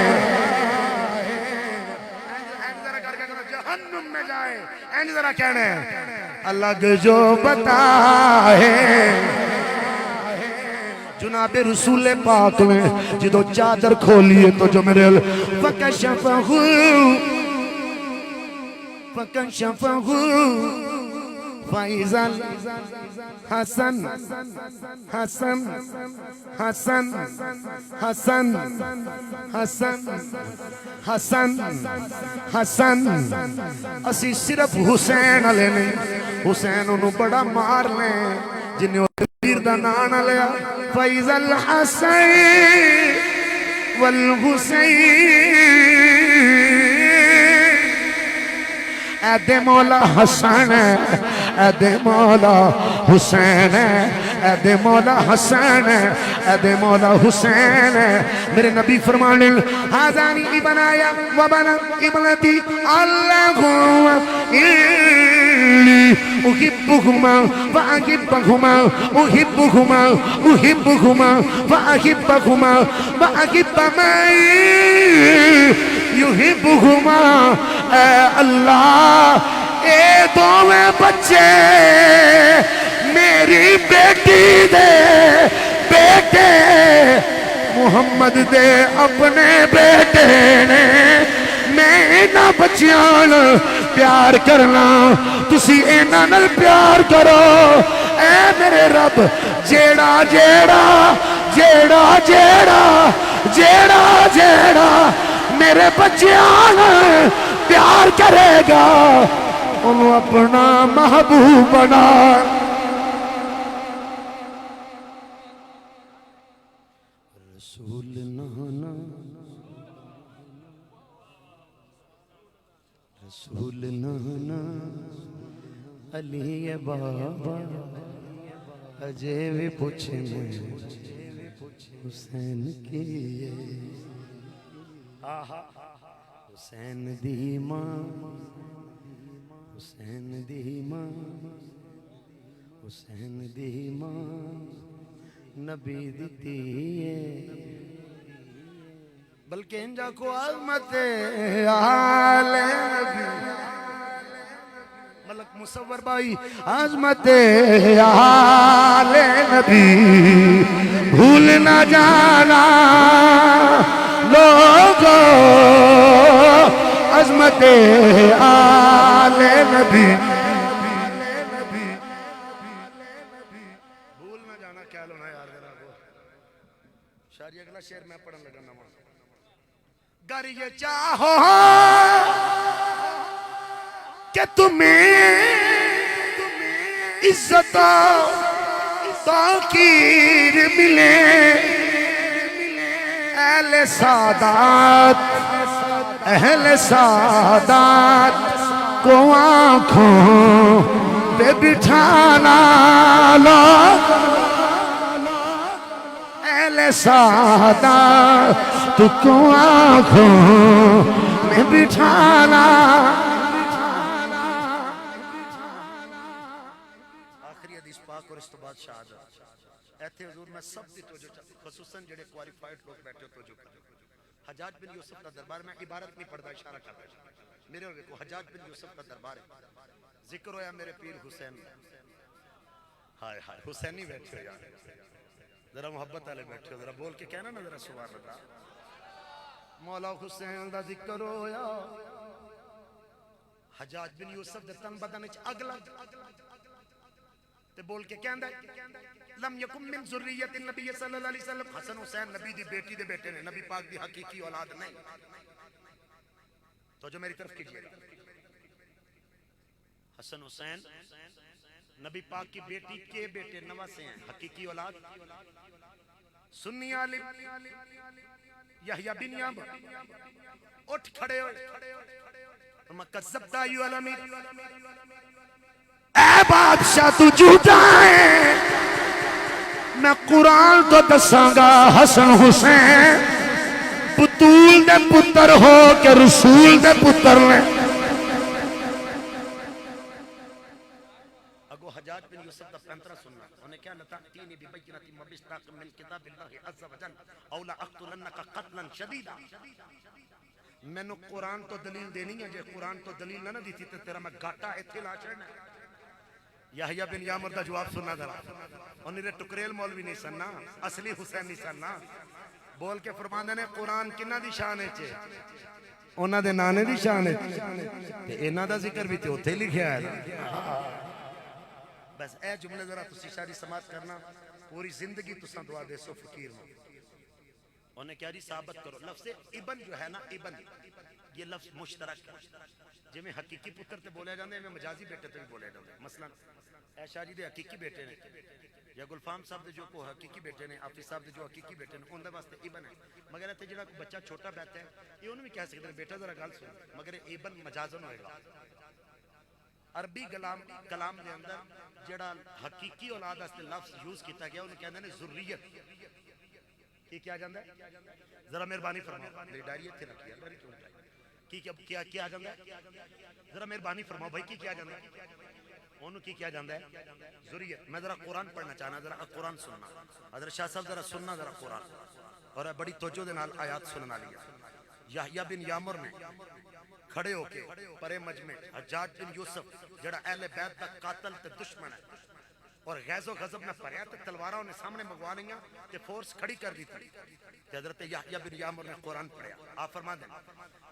[SPEAKER 1] جہنم میں جائے این ذرا کہنے الگ جو بتا ہے جناب رسول پاک نے جدو چادر کھولیے تو جو میرے فکشفہ فائزل حسن حسن حسن حسن حسن حسن حسن اسی صرف حسین علیہ نے حسین انہوں بڑا مار لیں جنہیں پیر دا نانا لیا فائزل حسن والحسین اے دے مولا حسین اے دے مولا حسین اے دے مولا حسین اے دے مولا حسین میرے نبی فرمانے حاضانی ابنایا وبنا ابنتی اللہم انی احبہما واحبہما احبہما احبہما واحبہما واحب من یحبہما اے اللہ اے دوویں بچے میری بیٹی دے بیٹے محمد دے اپنے بیٹے نے میں اینا بچیاں پیار کرنا تسی اینا نل پیار کرو اے میرے رب جیڑا جیڑا جیڑا جیڑا جیڑا جیڑا میرے بچیاں پیار کرے گا انہوں اپنا محبوب بنا رسول نانا رسول نانا علی بابا اجے بھی پوچھنے حسین کی حسین دی ماں حسین دی ماں حسین دی ماں نبی دیتی ہے بلکہ انجا کو عظمت آل نبی ملک مصور بھائی عظمت آل نبی بھول نہ جانا لوگو عظمت آل نبی بھول نہ جانا کیا لونا یار ذرا کو شاعری اگلا شعر میں پڑھن لگا نماز گر یہ چاہو کہ تمہیں عزت تاکیر ملے اہل سعادت کو آنکھوں پہ بٹھانا لوگ اہل سعادت کو آنکھوں میں بٹھانا آخری حدیث پاک اور اس تو بعد شہادت ایتھے حضور میں سب دی توجہ چاہتا خصوصاً جڑے کوالیفائیڈ لوگ بیٹھے ہو توجہ کرتے حجاج بن یوسف کا دربار میں عبارت نہیں پڑھتا اشارہ کرتا ہے میرے ہوگے کو حجاج بن یوسف کا دربار ہے ذکر ہویا میرے پیر حسین ہائے ہائے حسینی بیٹھے ہو یار ذرا محبت والے بیٹھے ہو ذرا بول کے کہنا نا ذرا سبحان اللہ مولا حسین دا ذکر ہویا حجاج بن یوسف دے تن بدن وچ اگلا تے بول کے کہندا لم یکم من ذریت النبی صلی اللہ علیہ وسلم حسن حسین نبی دی بیٹی دے بیٹے نے نبی پاک دی حقیقی اولاد نہیں تو جو میری طرف کیجئے حسن حسین نبی پاک کی بیٹی کے بیٹے نواسے ہیں حقیقی اولاد سنی عالم یحییٰ بن یعمر اٹھ کھڑے ہوئے فرما کذبتا ایھا الامیر اے بادشاہ تو جھوٹا ہے میں قرآن تو دساں گا حسن حسین بطول دے پتر ہو کہ رسول دے پتر نے اگو حجاج بن یوسف دا پینترہ سننا انہیں کیا لتعتینی ببینۃ وبمصداق من کتاب اللہ عز وجل او لاقتلنک قتلا شدیدا میں نے قرآن تو دلیل دینی ہے جے قرآن تو دلیل نہ دیتی تو تیرا میں گاٹا ایتھے لا چھڑنا یحییٰ بن یعمر دا جواب سننا ذرا انہیں نے ٹکریل مولوی نہیں سننا اصلی حسین نہیں سننا بول کے فرماندے نے قرآن کنہ دی شان ہے چھے انہ دے نانے دی شان ہے تے انہ دا ذکر بھی تے ہوتے لکھیا ہے بس اے جملے ذرا تسی شاری سماعت کرنا پوری زندگی تساں دعا دے سو فقیر ہوں انہیں کیا جی ثابت کرو لفظ ابن جو ہے نا ابن یہ لفظ مشترک ہے جی میں حقیقی پتر تے بولے جاندے ہیں میں مجازی بیٹے تے بھی بولے جاندے ہیں مثلا اے شاہ جی دے حقیقی بیٹے نے یا گلفام صاحب دے جو کو حقیقی بیٹے نے آفی صاحب دے جو حقیقی بیٹے نے ان دے واسطے ابن ہے مگر ایتے جڑا بچہ چھوٹا بیٹا ہے یہ انہوں بھی کہہ سکتے ہیں بیٹا ذرا گل سن مگر ابن مجازن ہوئے گا عربی کلام دے اندر جڑا حقیقی اولاد واسطے لفظ یوز کیتا گیا انہیں کہندے نے ذریت کی کیا جاندہ ہے ذرا مہربانی فرماؤ میری ڈائری اتھے رکھیا ڈائری کیوں اٹھائی کی کیا جاندہ ہے ذرا مہربانی فرماؤ بھائی کی کیا جاندہ ہے انہوں کی کیا جاندہ ہے ذریت میں ذرا قرآن پڑھنا چاہنا ذرا قرآن سننا حضرت شاہ صاحب ذرا سننا ذرا قرآن اور بڑی توجہ دے نال آیات سننا لیا یحییٰ بن یعمر نے کھڑے ہو کے پرے مجمع حجاج بن یوسف جڑا اہل بیت دا قاتل تے دشمن ہے اور غیظ و غضب میں پڑیا تے تلوارہ انہیں سامنے مگوا لیا تے فورس کھڑی کر دی تھی حضرت یحییٰ بن یعمر نے قرآن پڑھیا آپ فرما دیں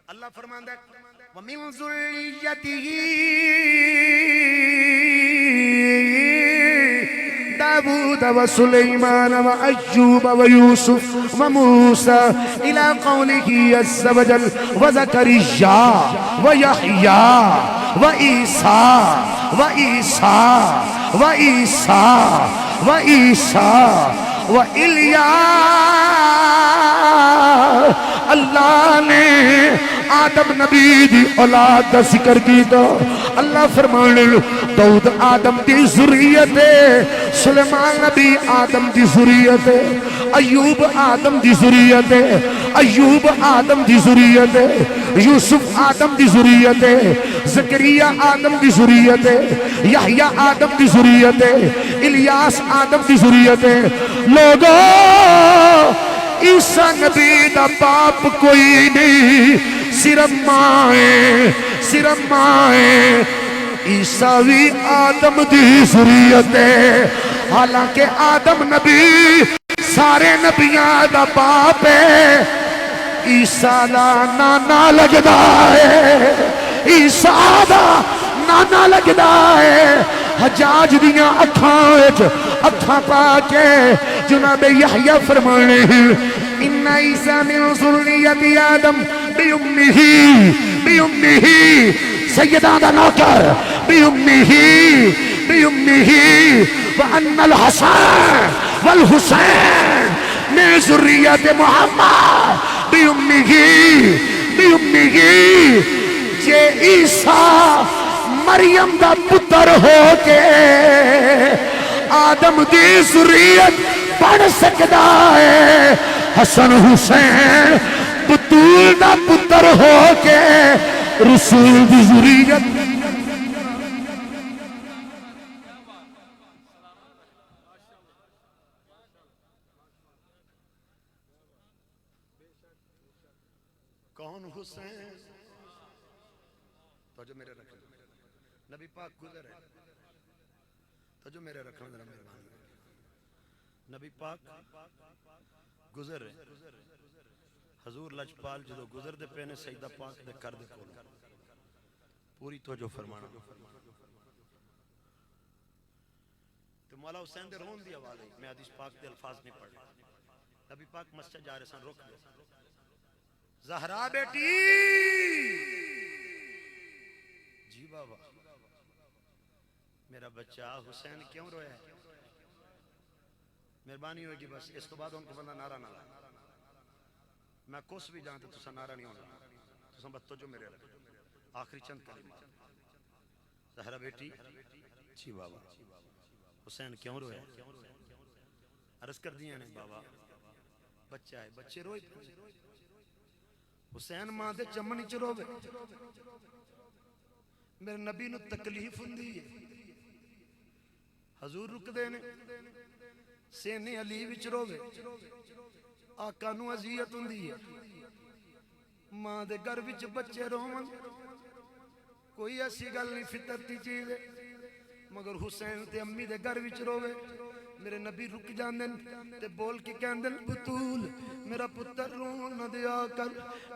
[SPEAKER 1] اللہ فرما دیں وَمِن ذُرِّيَّتِهِ داود وسليمان وأيوب ويوسف وموسى إلى قوله عز وجل وزكريا ويحيى وعيسى وعيسى وعيسى وعيسى
[SPEAKER 2] وَإِلْيَاسَ اللہ نے آدم نبی دی اولاد دا ذکر کیتا اللہ فرمانے داؤد آدم دی ذریت ہے سلیمان نبی آدم دی ذریت ہے ایوب آدم دی ذریت ہے ایوب آدم دی ذریت ہے یوسف آدم دی ذریت ہے زکریا آدم دی ذریت ہے یحییٰ آدم دی ذریت ہے الیاس آدم دی ذریت ہے لوگوں عیسیٰ نبی دا باپ کوئی نہیں صرف مائیں عیسیٰ بھی آدم دی ذریت ہے حالانکہ آدم نبی سارے نبیاں دا باپ ہے عیسیٰ دا نانا لگدا ہے عیسیٰ دا نانا لگدا ہے حجاج دیاں اکھاں پا کے جناب یحییٰ فرمانے ہیں ان عیسیٰ من ذریت آدم بِأُمِّهِ سیدان دا نوکر بِأُمِّهِ وَأَنَّ الْحَسَنَ وَالْحُسَيْنَ من ذریت محمد بِأُمِّهِ جے عیسیٰ مریم دا پتر ہو کے آدم دی ذریت بڑھ سکدا ہے حسن حسین بطول دا پتر ہو کے رسول دی ذریت
[SPEAKER 1] کون حسین تو جو میرے رکھنے نبی پاک گزر ہے تو جو میرے رکھنے ذرا مہربانی نبی پاک گزر ہے حضور لجپال جدو گزر دے پینے سیدہ پاک دے کر دے کھول پوری توجہ فرمانا تو مولا حسین دے رون دی آواز ہے میں حدیث پاک دے الفاظ نہیں پڑھ نبی پاک مسجد جا رہے سن رک دے زہرا بیٹی جی بابا میرا بچہ حسین کیوں رویا ہے مہربانی ہوگی بس اس تو بعد ان کو بندہ نعرہ نہ لائے میں کس بھی جانتے تو سا نعرہ نہیں ہونا تو سا بتو جو میرے رکھے آخری چند کلمات زہرا بیٹی جی بابا حسین کیوں رویا ہے عرض کر دیا نہیں بابا بچہ ہے بچے روئے حسین ماں دے چمنی چرو بے میرے نبی نو تکلیف ہندی ہے حضور رک دینے سینے علی وچ روے آقا نو عزیت ہندی ہے ماں دے گھر وچ بچے رومن کوئی ایسی گل نہیں فطرتی چیز ہے مگر حسین تے امی دے گھر وچ روے میرے نبی رک جاندن تے بول کے کہندن بطول میرا پتر رون نہ دیا کر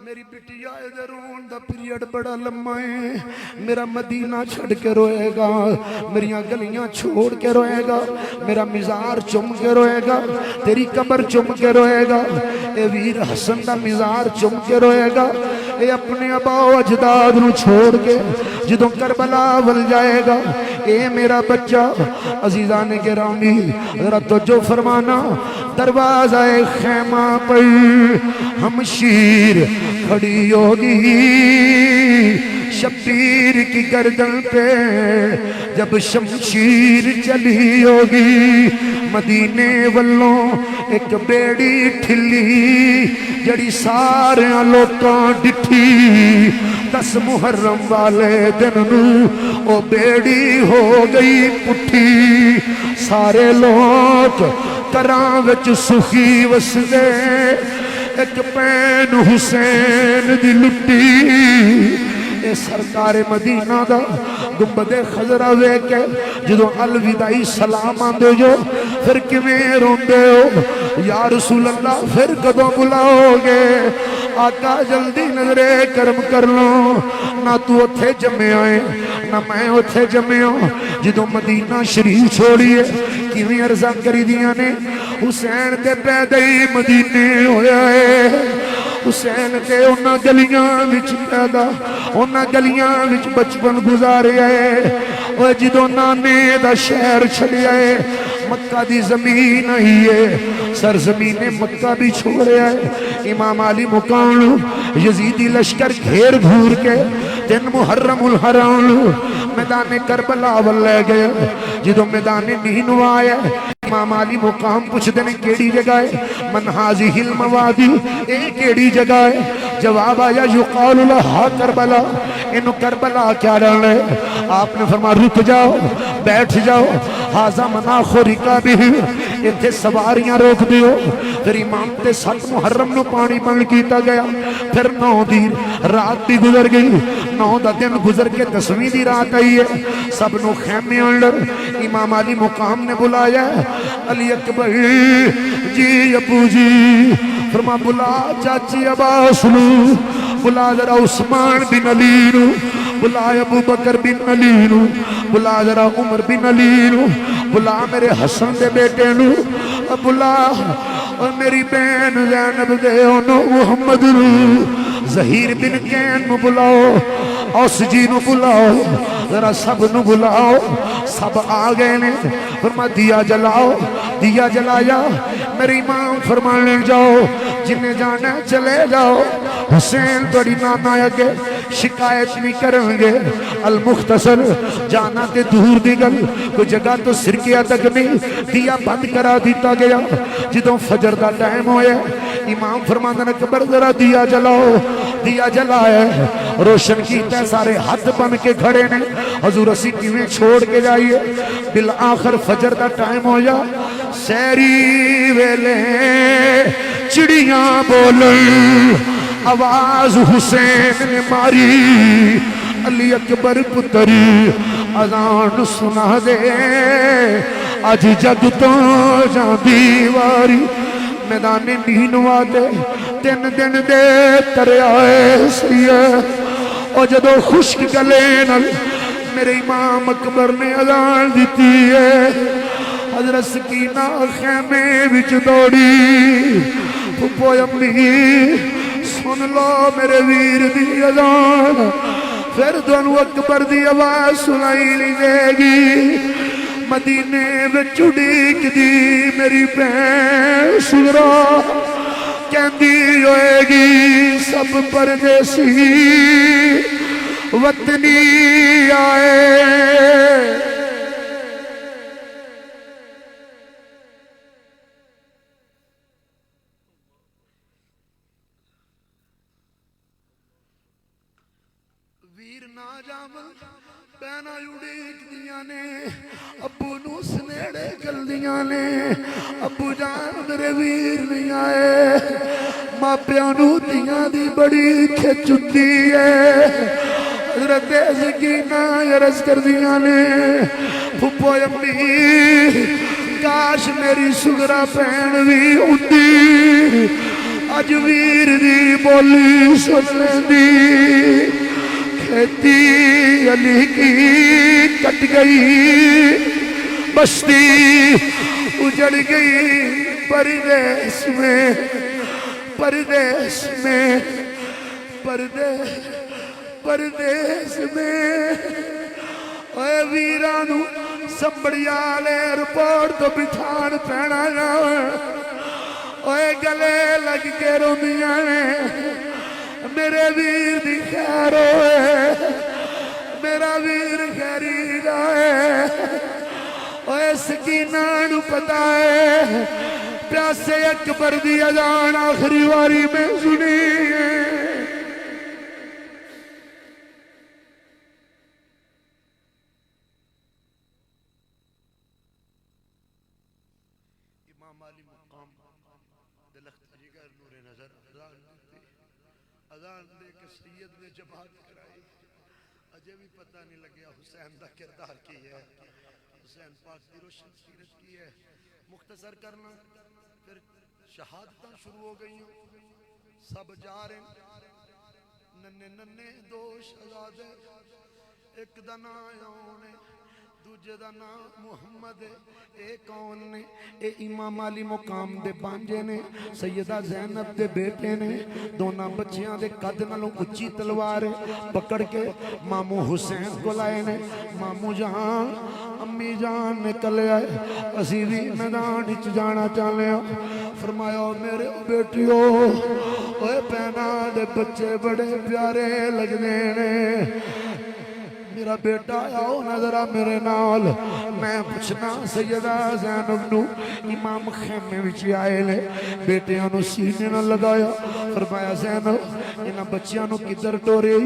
[SPEAKER 1] میری بٹیا دے رون دا پیریڈ بڑا لمبا ہے میرا مدینہ چھڑ کے روئے گا میریاں گلیاں چھوڑ کے روئے گا میرا مزار چم کے روئے گا تیری قبر چم کے روئے گا اے ویر حسن دا مزار چم کے روئے گا اے اپنے ابا و اجداد نو چھوڑ کے جدوں کربلا ول جائے گا اے میرا بچہ عزیزان گرامی ذرا توجہ فرمانا دروازہ خیمہ پر ہم شیر کھڑی ہوگی شبیر کی گردن پہ جب شمشیر چلی ہوگی مدینے والوں ایک بیڑی ٹھلی جڑی سارے لوکاں ڈٹھی 10 محرم والے دن نو او بیڑی ہو گئی پٹھی سارے لوگ کراں وچ سخی وسدے ایک پین حسین دی لٹی اے سرکار مدینہ دا گنبد خضرہ ویکے جدو الوداعی سلام آندے جو پھر کیویں روندے ہو یا رسول اللہ پھر کدوں بلاؤ گے آقا جلدی نظر کرم کر لو نہ تو اتھے جمع آئے نہ میں اتھے جمع ہوں جدو مدینہ شریف چھوڑیے کیویں عرضہ کری دیا نے حسین تے پیدائی مدینے ہویا ہے حسین تے انہاں گلیاں وچ پیدا انہاں گلیاں وچ بچپن گزاریا ہے اور جدو نانے دا شہر چھڑیا ہے
[SPEAKER 2] مکہ دی زمین آئی ہے سرزمین مکہ بھی چھوڑے ہے امام علی مقام یزیدی لشکر گھیر گھور کے دن محرم الحرام میدان کربلا والے گئے جدو میدان نینو آیا امام علی مقام پوچھ دینے کیڑی جگہ ہے منحازی الموادی ایک کیڑی جگہ ہے جواب آیا یقال لہا کربلا انہوں کربلا کیا رہا ہے آپ نے فرما رک جاؤ بیٹھ جاؤ حاضر مناخو رکابی اتھے سواریاں روک دیو پھر امام تے 7 محرم نو پانی بند کیتا گیا پھر 9 دی رات بھی گزر گئی 9 دا دن گزر کے 10ویں دی رات آئی ہے سب نو خیمے اندر امام علی مقام نے بلایا علی اکبر جی ابو جی فرما بلا چاچی عباس نو بلا ذرا عثمان بن علی نو بلا ابو بکر بن علی نو بلا ذرا عمر بن علی نو بلا میرے حسن دے بیٹے نو بلا اور میری بہن زینب دے انو محمد نو ظہیر بن کین نو بلاؤ اوس جی نو بلاؤ ذرا سب نو بلاؤ سب آگئے نے فرما دیا جلاؤ دیا جلایا میری امام فرمانے جاؤ جنہیں جانا چلے جاؤ حسین توڑی نانا آگے شکایت نہیں کریں گے المختصر جانا تے دور دی گل کوئی جگہ تو سرکیہ تک نہیں دیا بند کرا دیتا گیا جدوں فجر دا ٹائم ہوئے امام فرماندن اکبر ذرا دیا جلاؤ دیا جلائے روشن کیتا سارے ہاتھ بن کے کھڑے نے حضور اسی کیویں چھوڑ کے جائیے بالآخر فجر دا ٹائم ہویا سیری ویلے چڑیاں بولن آواز حسین نے ماری علی اکبر پتری اذان سنا دے آج جگ تو جان دیواری میدان نینوا دے 3 دن دے تریائے سیئے اور جدو خشک گلے نل میرے امام اکبر نے اذان دیتی ہے حضرت سکینہ خیمے وچ دوڑی پھپو امی سن لو میرے ویر دی اذان پھر دونوں اکبر دی آواز سنائی نہیں دے گی مدینے وچ اڈیک دی میری بہن سغرا کہندی ہوئے گی سب پردیسی وطنی آئے ویر نہ جاون بہنا اڈیک دیاں نے ابو نو سنیڑے گل دیاں نے ابو جان میرے ویر نہیں آئے ماں پیاں نو دیاں دی بڑی کھچ ہوندی ہے حضرت سکینہ عرض کر دیاں نے پھپو امی کاش میری سغرا بہن بھی ہوندی اج ویر دی بولی سن لیندی کھیتی علی کی کٹ گئی بستی اجڑ گئی پردیس میں پردیس میں پردیس میں اے ویرانو سمبڑیالے رپورٹ تو بٹھان پینا اے گلے لگ کے رومیاں میرے ویر دی خیر ہوئے میرا ویر خیری جائے اے سکینہ نو پتا ہے پیاسے اکبر دی اذان آخری واری میں سنی ہے امام علی مقام دلخت جگر نور نظر اذان دے کے سید نے جماعت کرائی اجے بھی پتہ نہیں لگیا حسین دا کردار کی ہے حسین پاک کی روشن سیرت کی ہے مختصر کرنا پھر شہادتاں شروع ہو گئی سب جا رہے ننے ننے دو شہزادے ایک دن آیا
[SPEAKER 1] دوجے دا نام محمد ہے. اے کون نے؟ اے امام علی مقام دے بانجے نے, سیدہ زینب دے بیٹے نے. دونوں بچیاں دے قد نالوں اچھی تلوار پکڑ کے مامو حسین کو لائے نے. مامو جان امی جان نکل آئے, اسی بھی میدان اچ جانا چاہنے ہیں. فرمایا میرے بیٹیو اوے پینا دے بچے بڑے پیارے لگنے نے, میرا بیٹا آؤ نظرہ میرے نال. میں پوچھنا سیدہ زینب نو امام خیمے وچ آئے لے, بیٹیاں نو سینے نہ لگایا. فرمایا زینب انہاں بچیاں نو کدھر ٹورے,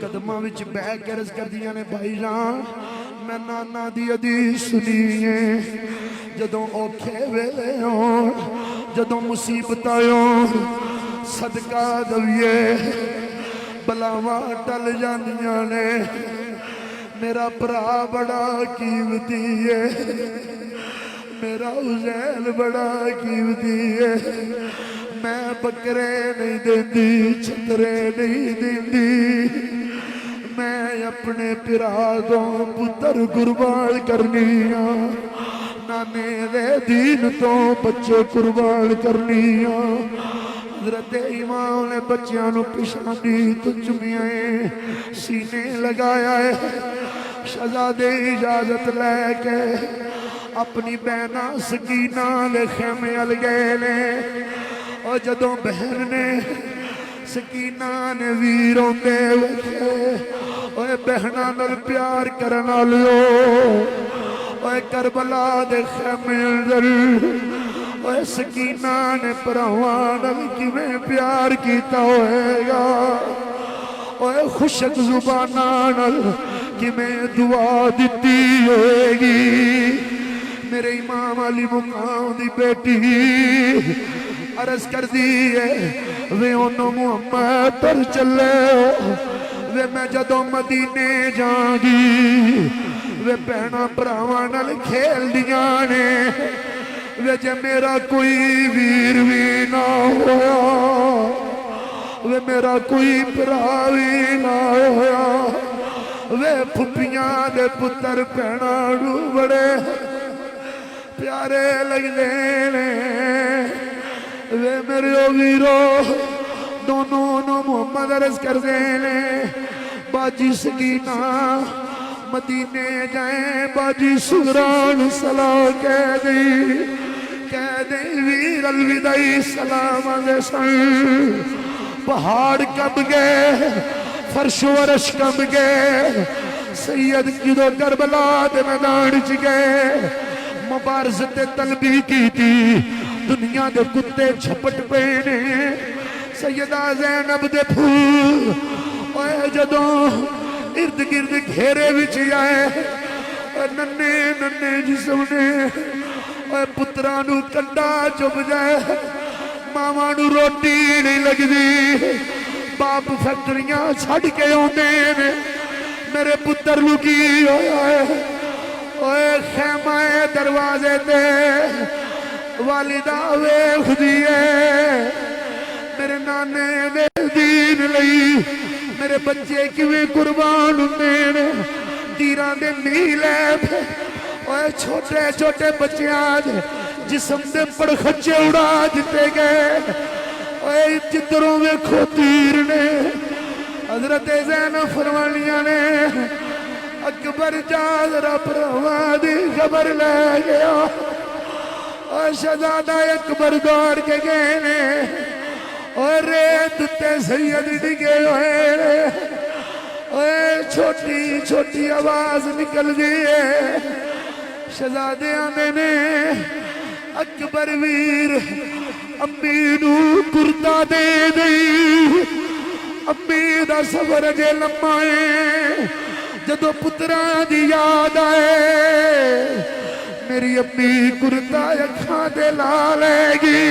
[SPEAKER 1] قدماں وچ بہ کے عرض کر دیا نے بھائی جان میں نانا دی حدیث سنی ہے, جدوں اوکھے ویلے ہون جدوں مصیبت آئیں صدقہ دویے بلاواں ٹل جاندیاں نے. میرا پرا بڑا قیمتی ہے, میرا حسین بڑا قیمتی ہے. میں بکرے نہیں دیندی چھترے نہیں دیندی, میں اپنے پرا دو پتر قربان کرنی ہاں. نانے دے دین تو بچے قربان کرنی ہاں. حضرت امام نے بچیاں نو پشانی تو چمیاں سینے لگایا ہے. شہزادے اجازت لے کے اپنی بہنہ سکینہ لے خیمے ال گئے نے. اور جدوں بہن نے سکینہ نے ویروں دے وکھے, اوے بہنہ نل پیار کرنا لیو, اوے کربلا دے خیمے اندر اوے سکینہ نے پروانل کیویں پیار کیتا ہوئے گا, اوے خشک زبانانل کیویں دعا دیتی ہوئے گی. میرے امام علی مقام دی بیٹی عرض کر دیئے وے انہوں محمد پر چلے وے میں جدوں مدینے جانگی وے بہنا پراوانل کھیل دیانے وے جے میرا کوئی ویر بھی نہ ہویا وے میرا کوئی پراوی نہ ہویا وے پھپیاں دے پتر پہناڑو بڑے پیارے لگ دینے وے میرے ویرو دونوں نو محمد عرض کر دینے باجی سکینہ مدینے جائیں باجی سگران سلام کہہ دی ویر الوداعی سلام علیہ سن. پہاڑ کب گئے فرش و عرش کب گئے سید کدو کربلا دے میدان چ گئے مبارزت طلبی کی تھی دنیا دے کتے جھپٹ پینے سیدہ زینب دے پھول اوے جدوں ارد گرد گھیرے وچ آئے ننے ننے جسم نے اوے پترانو کنڈا چپ جائے مامانو روٹی نہیں لگ دی باپ فیکٹریاں چھڑ کے ہوندے نے میرے پتر لکی ہوئے اوے خیمہ دروازے تے والدہ ویخ دیئے میرے نانے دے دین لئی میرے بچے کیویں قربان ہوندے نے تیران دے نیلے پہ اوے چھوٹے چھوٹے بچیاں دے جسم دے پڑخچے اڑا دیتے گئے اوے جدروں میں کھو تیر نے حضرت زینب فرمانیاں نے اکبر جاد رب روادی خبر لے گیا اور شہزادہ اکبر دوڑ کے گئے نے اور ریت تے سید ڈگے ہوئے اور چھوٹی چھوٹی آواز نکل دیئے شہزادے آنے نے اکبر ویر امی نو کرتا دے دی امی دا سفر جے لمائے جدو پتران دی یاد آئے میری امی کرتا اکھاں دے لا لے گی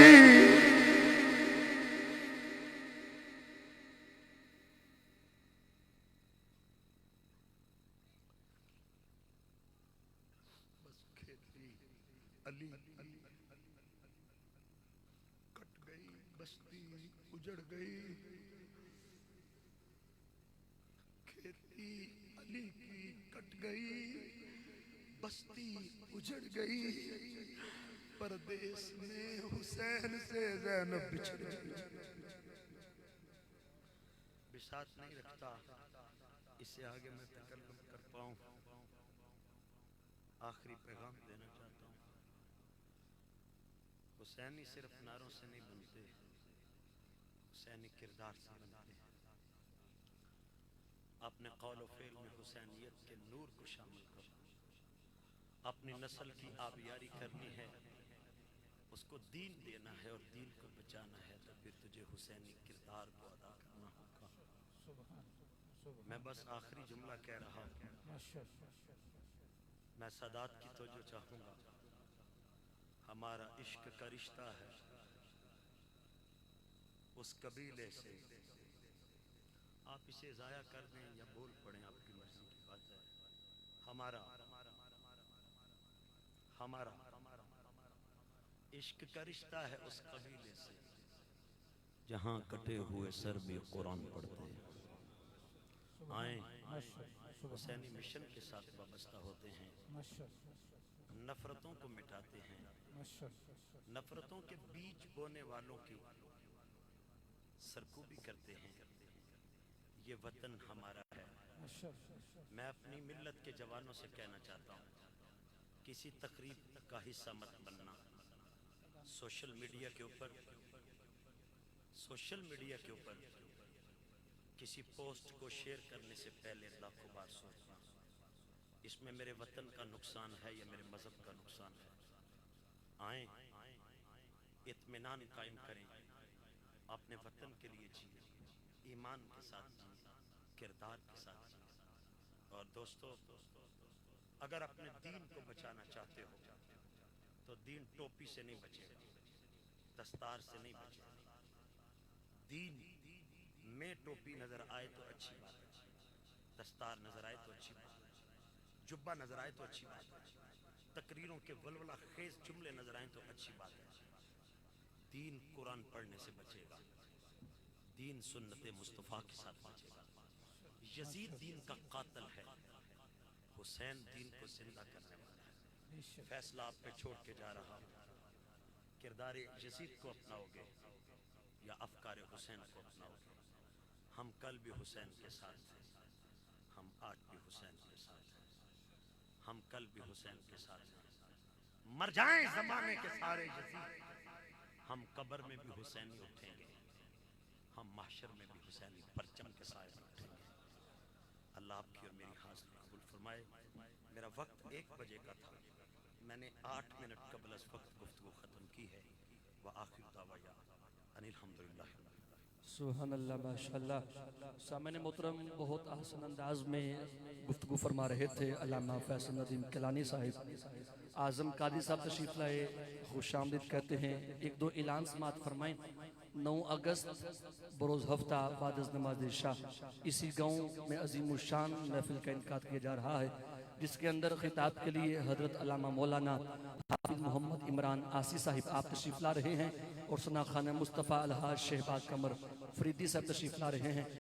[SPEAKER 2] علی کٹ گئی بستی اجڑ گئی کھیتی علی کی کٹ گئی
[SPEAKER 1] بستی اجڑ گئی، پردیس میں حسین سے زینب بچھڑ گئی۔ بساط نہیں رکھتا اس سے آگے میں تکلم کر پاؤں۔ آخری پیغام دینا چاہتا ہوں، حسینی صرف نعروں سے نہیں بنتے، حسینی کردار سے بنتے ہیں۔ اپنے قول و فعل میں حسینیت کے نور کو شامل کرو۔ اپنی نسل کی آبیاری کرنی ہے، اس کو دین دینا ہے اور دین کو بچانا ہے، تو پھر تجھے حسینی کردار کو ادا کرنا ہوگا۔ میں بس آخری جملہ کہہ رہا ہوں، میں سادات کی توجہ چاہوں گا۔ ہمارا عشق کا رشتہ ہے اس قبیلے سے، آپ اسے ضائع کر دیں یا بول پڑیں، آپ کی مرضی کی بات ہے۔ ہمارا عشق کا رشتہ ہے اس قبیلے سے جہاں کٹے ہوئے سر بھی قرآن پڑھتے ہیں۔ آئیں حسینی مشن کے ساتھ وابستہ ہوتے ہیں، نفرتوں کو مٹاتے ہیں، نفرتوں کے بیج بونے والوں کی سرکوبی کرتے ہیں۔ یہ وطن ہمارا ہے۔ میں اپنی ملت کے جوانوں سے کہنا چاہتا ہوں، کسی تقریب کا حصہ مت بننا۔ سوشل میڈیا کے اوپر کسی پوسٹ کو شیئر کرنے سے پہلے لاکھوں بار سوچنا، اس میں میرے وطن کا نقصان ہے یا میرے مذہب کا نقصان ہے۔ آئیں اطمینان قائم کریں، اپنے وطن کے لیے جیئیں، ایمان کے ساتھ جیئیں، کردار کے ساتھ جیئیں۔ اور دوستو، اگر اپنے دین کو بچانا چاہتے ہو تو دین ٹوپی سے نہیں بچے گا، دستار سے نہیں بچے گا۔ دین میں ٹوپی نظر آئے تو اچھی بات ہے، دستار نظر آئے تو اچھی بات ہے، جبہ نظر آئے تو اچھی بات ہے، تقریروں کے ولولہ خیز جملے نظر آئیں تو اچھی بات ہے۔ دین قرآن پڑھنے سے بچے گا، دین سنت مصطفیٰ کے ساتھ بچے گا۔ یزید دین کا قاتل ہے، حسین دین کو زندہ کرنے والا ہے۔ فیصلہ آپ پہ چھوڑ کے جا رہا ہوں، کردار یزید کو اپناؤ گے یا افکار حسین کو اپناؤ گے؟ ہم کل بھی حسین کے ساتھ تھے، ہم آج بھی حسین کے ساتھ ہیں، ہم کل بھی حسین کے ساتھ ہیں۔ مر جائیں زمانے کے سارے یزید، ہم قبر میں بھی حسینی اٹھیں گے، ہم محشر میں بھی حسینی پرچم کے سائے میں اٹھیں گے۔ اللہ آپ کی اور میری حاضری قبول فرمائے۔ میرا وقت 1 بجے کا تھا، میں نے 8 منٹ قبل از وقت گفتگو ختم کی ہے۔ وآخر دعوانا ان الحمدللہ۔
[SPEAKER 3] سبحان اللہ، ماشاءاللہ۔ سامعین محترم، بہت احسن انداز میں گفتگو فرما رہے تھے علامہ فیصل ندیم کیلانی صاحب۔ اعظم قادری صاحب تشریف لائے، خوش آمدید کہتے ہیں۔ 1-2 اعلان سماعت فرمائیں۔ 9 اگست بروز ہفتہ بعد از نماز عشاء اسی گاؤں میں عظیم الشان محفل کا انعقاد کیا جا رہا ہے، جس کے اندر خطاب کے لیے حضرت علامہ مولانا حافظ محمد عمران آسی صاحب آپ تشریف لا رہے ہیں، اور ثنا خانہ مصطفیٰ الحاج شہباز قمر فریدی صاحب تشریف لا رہے ہیں۔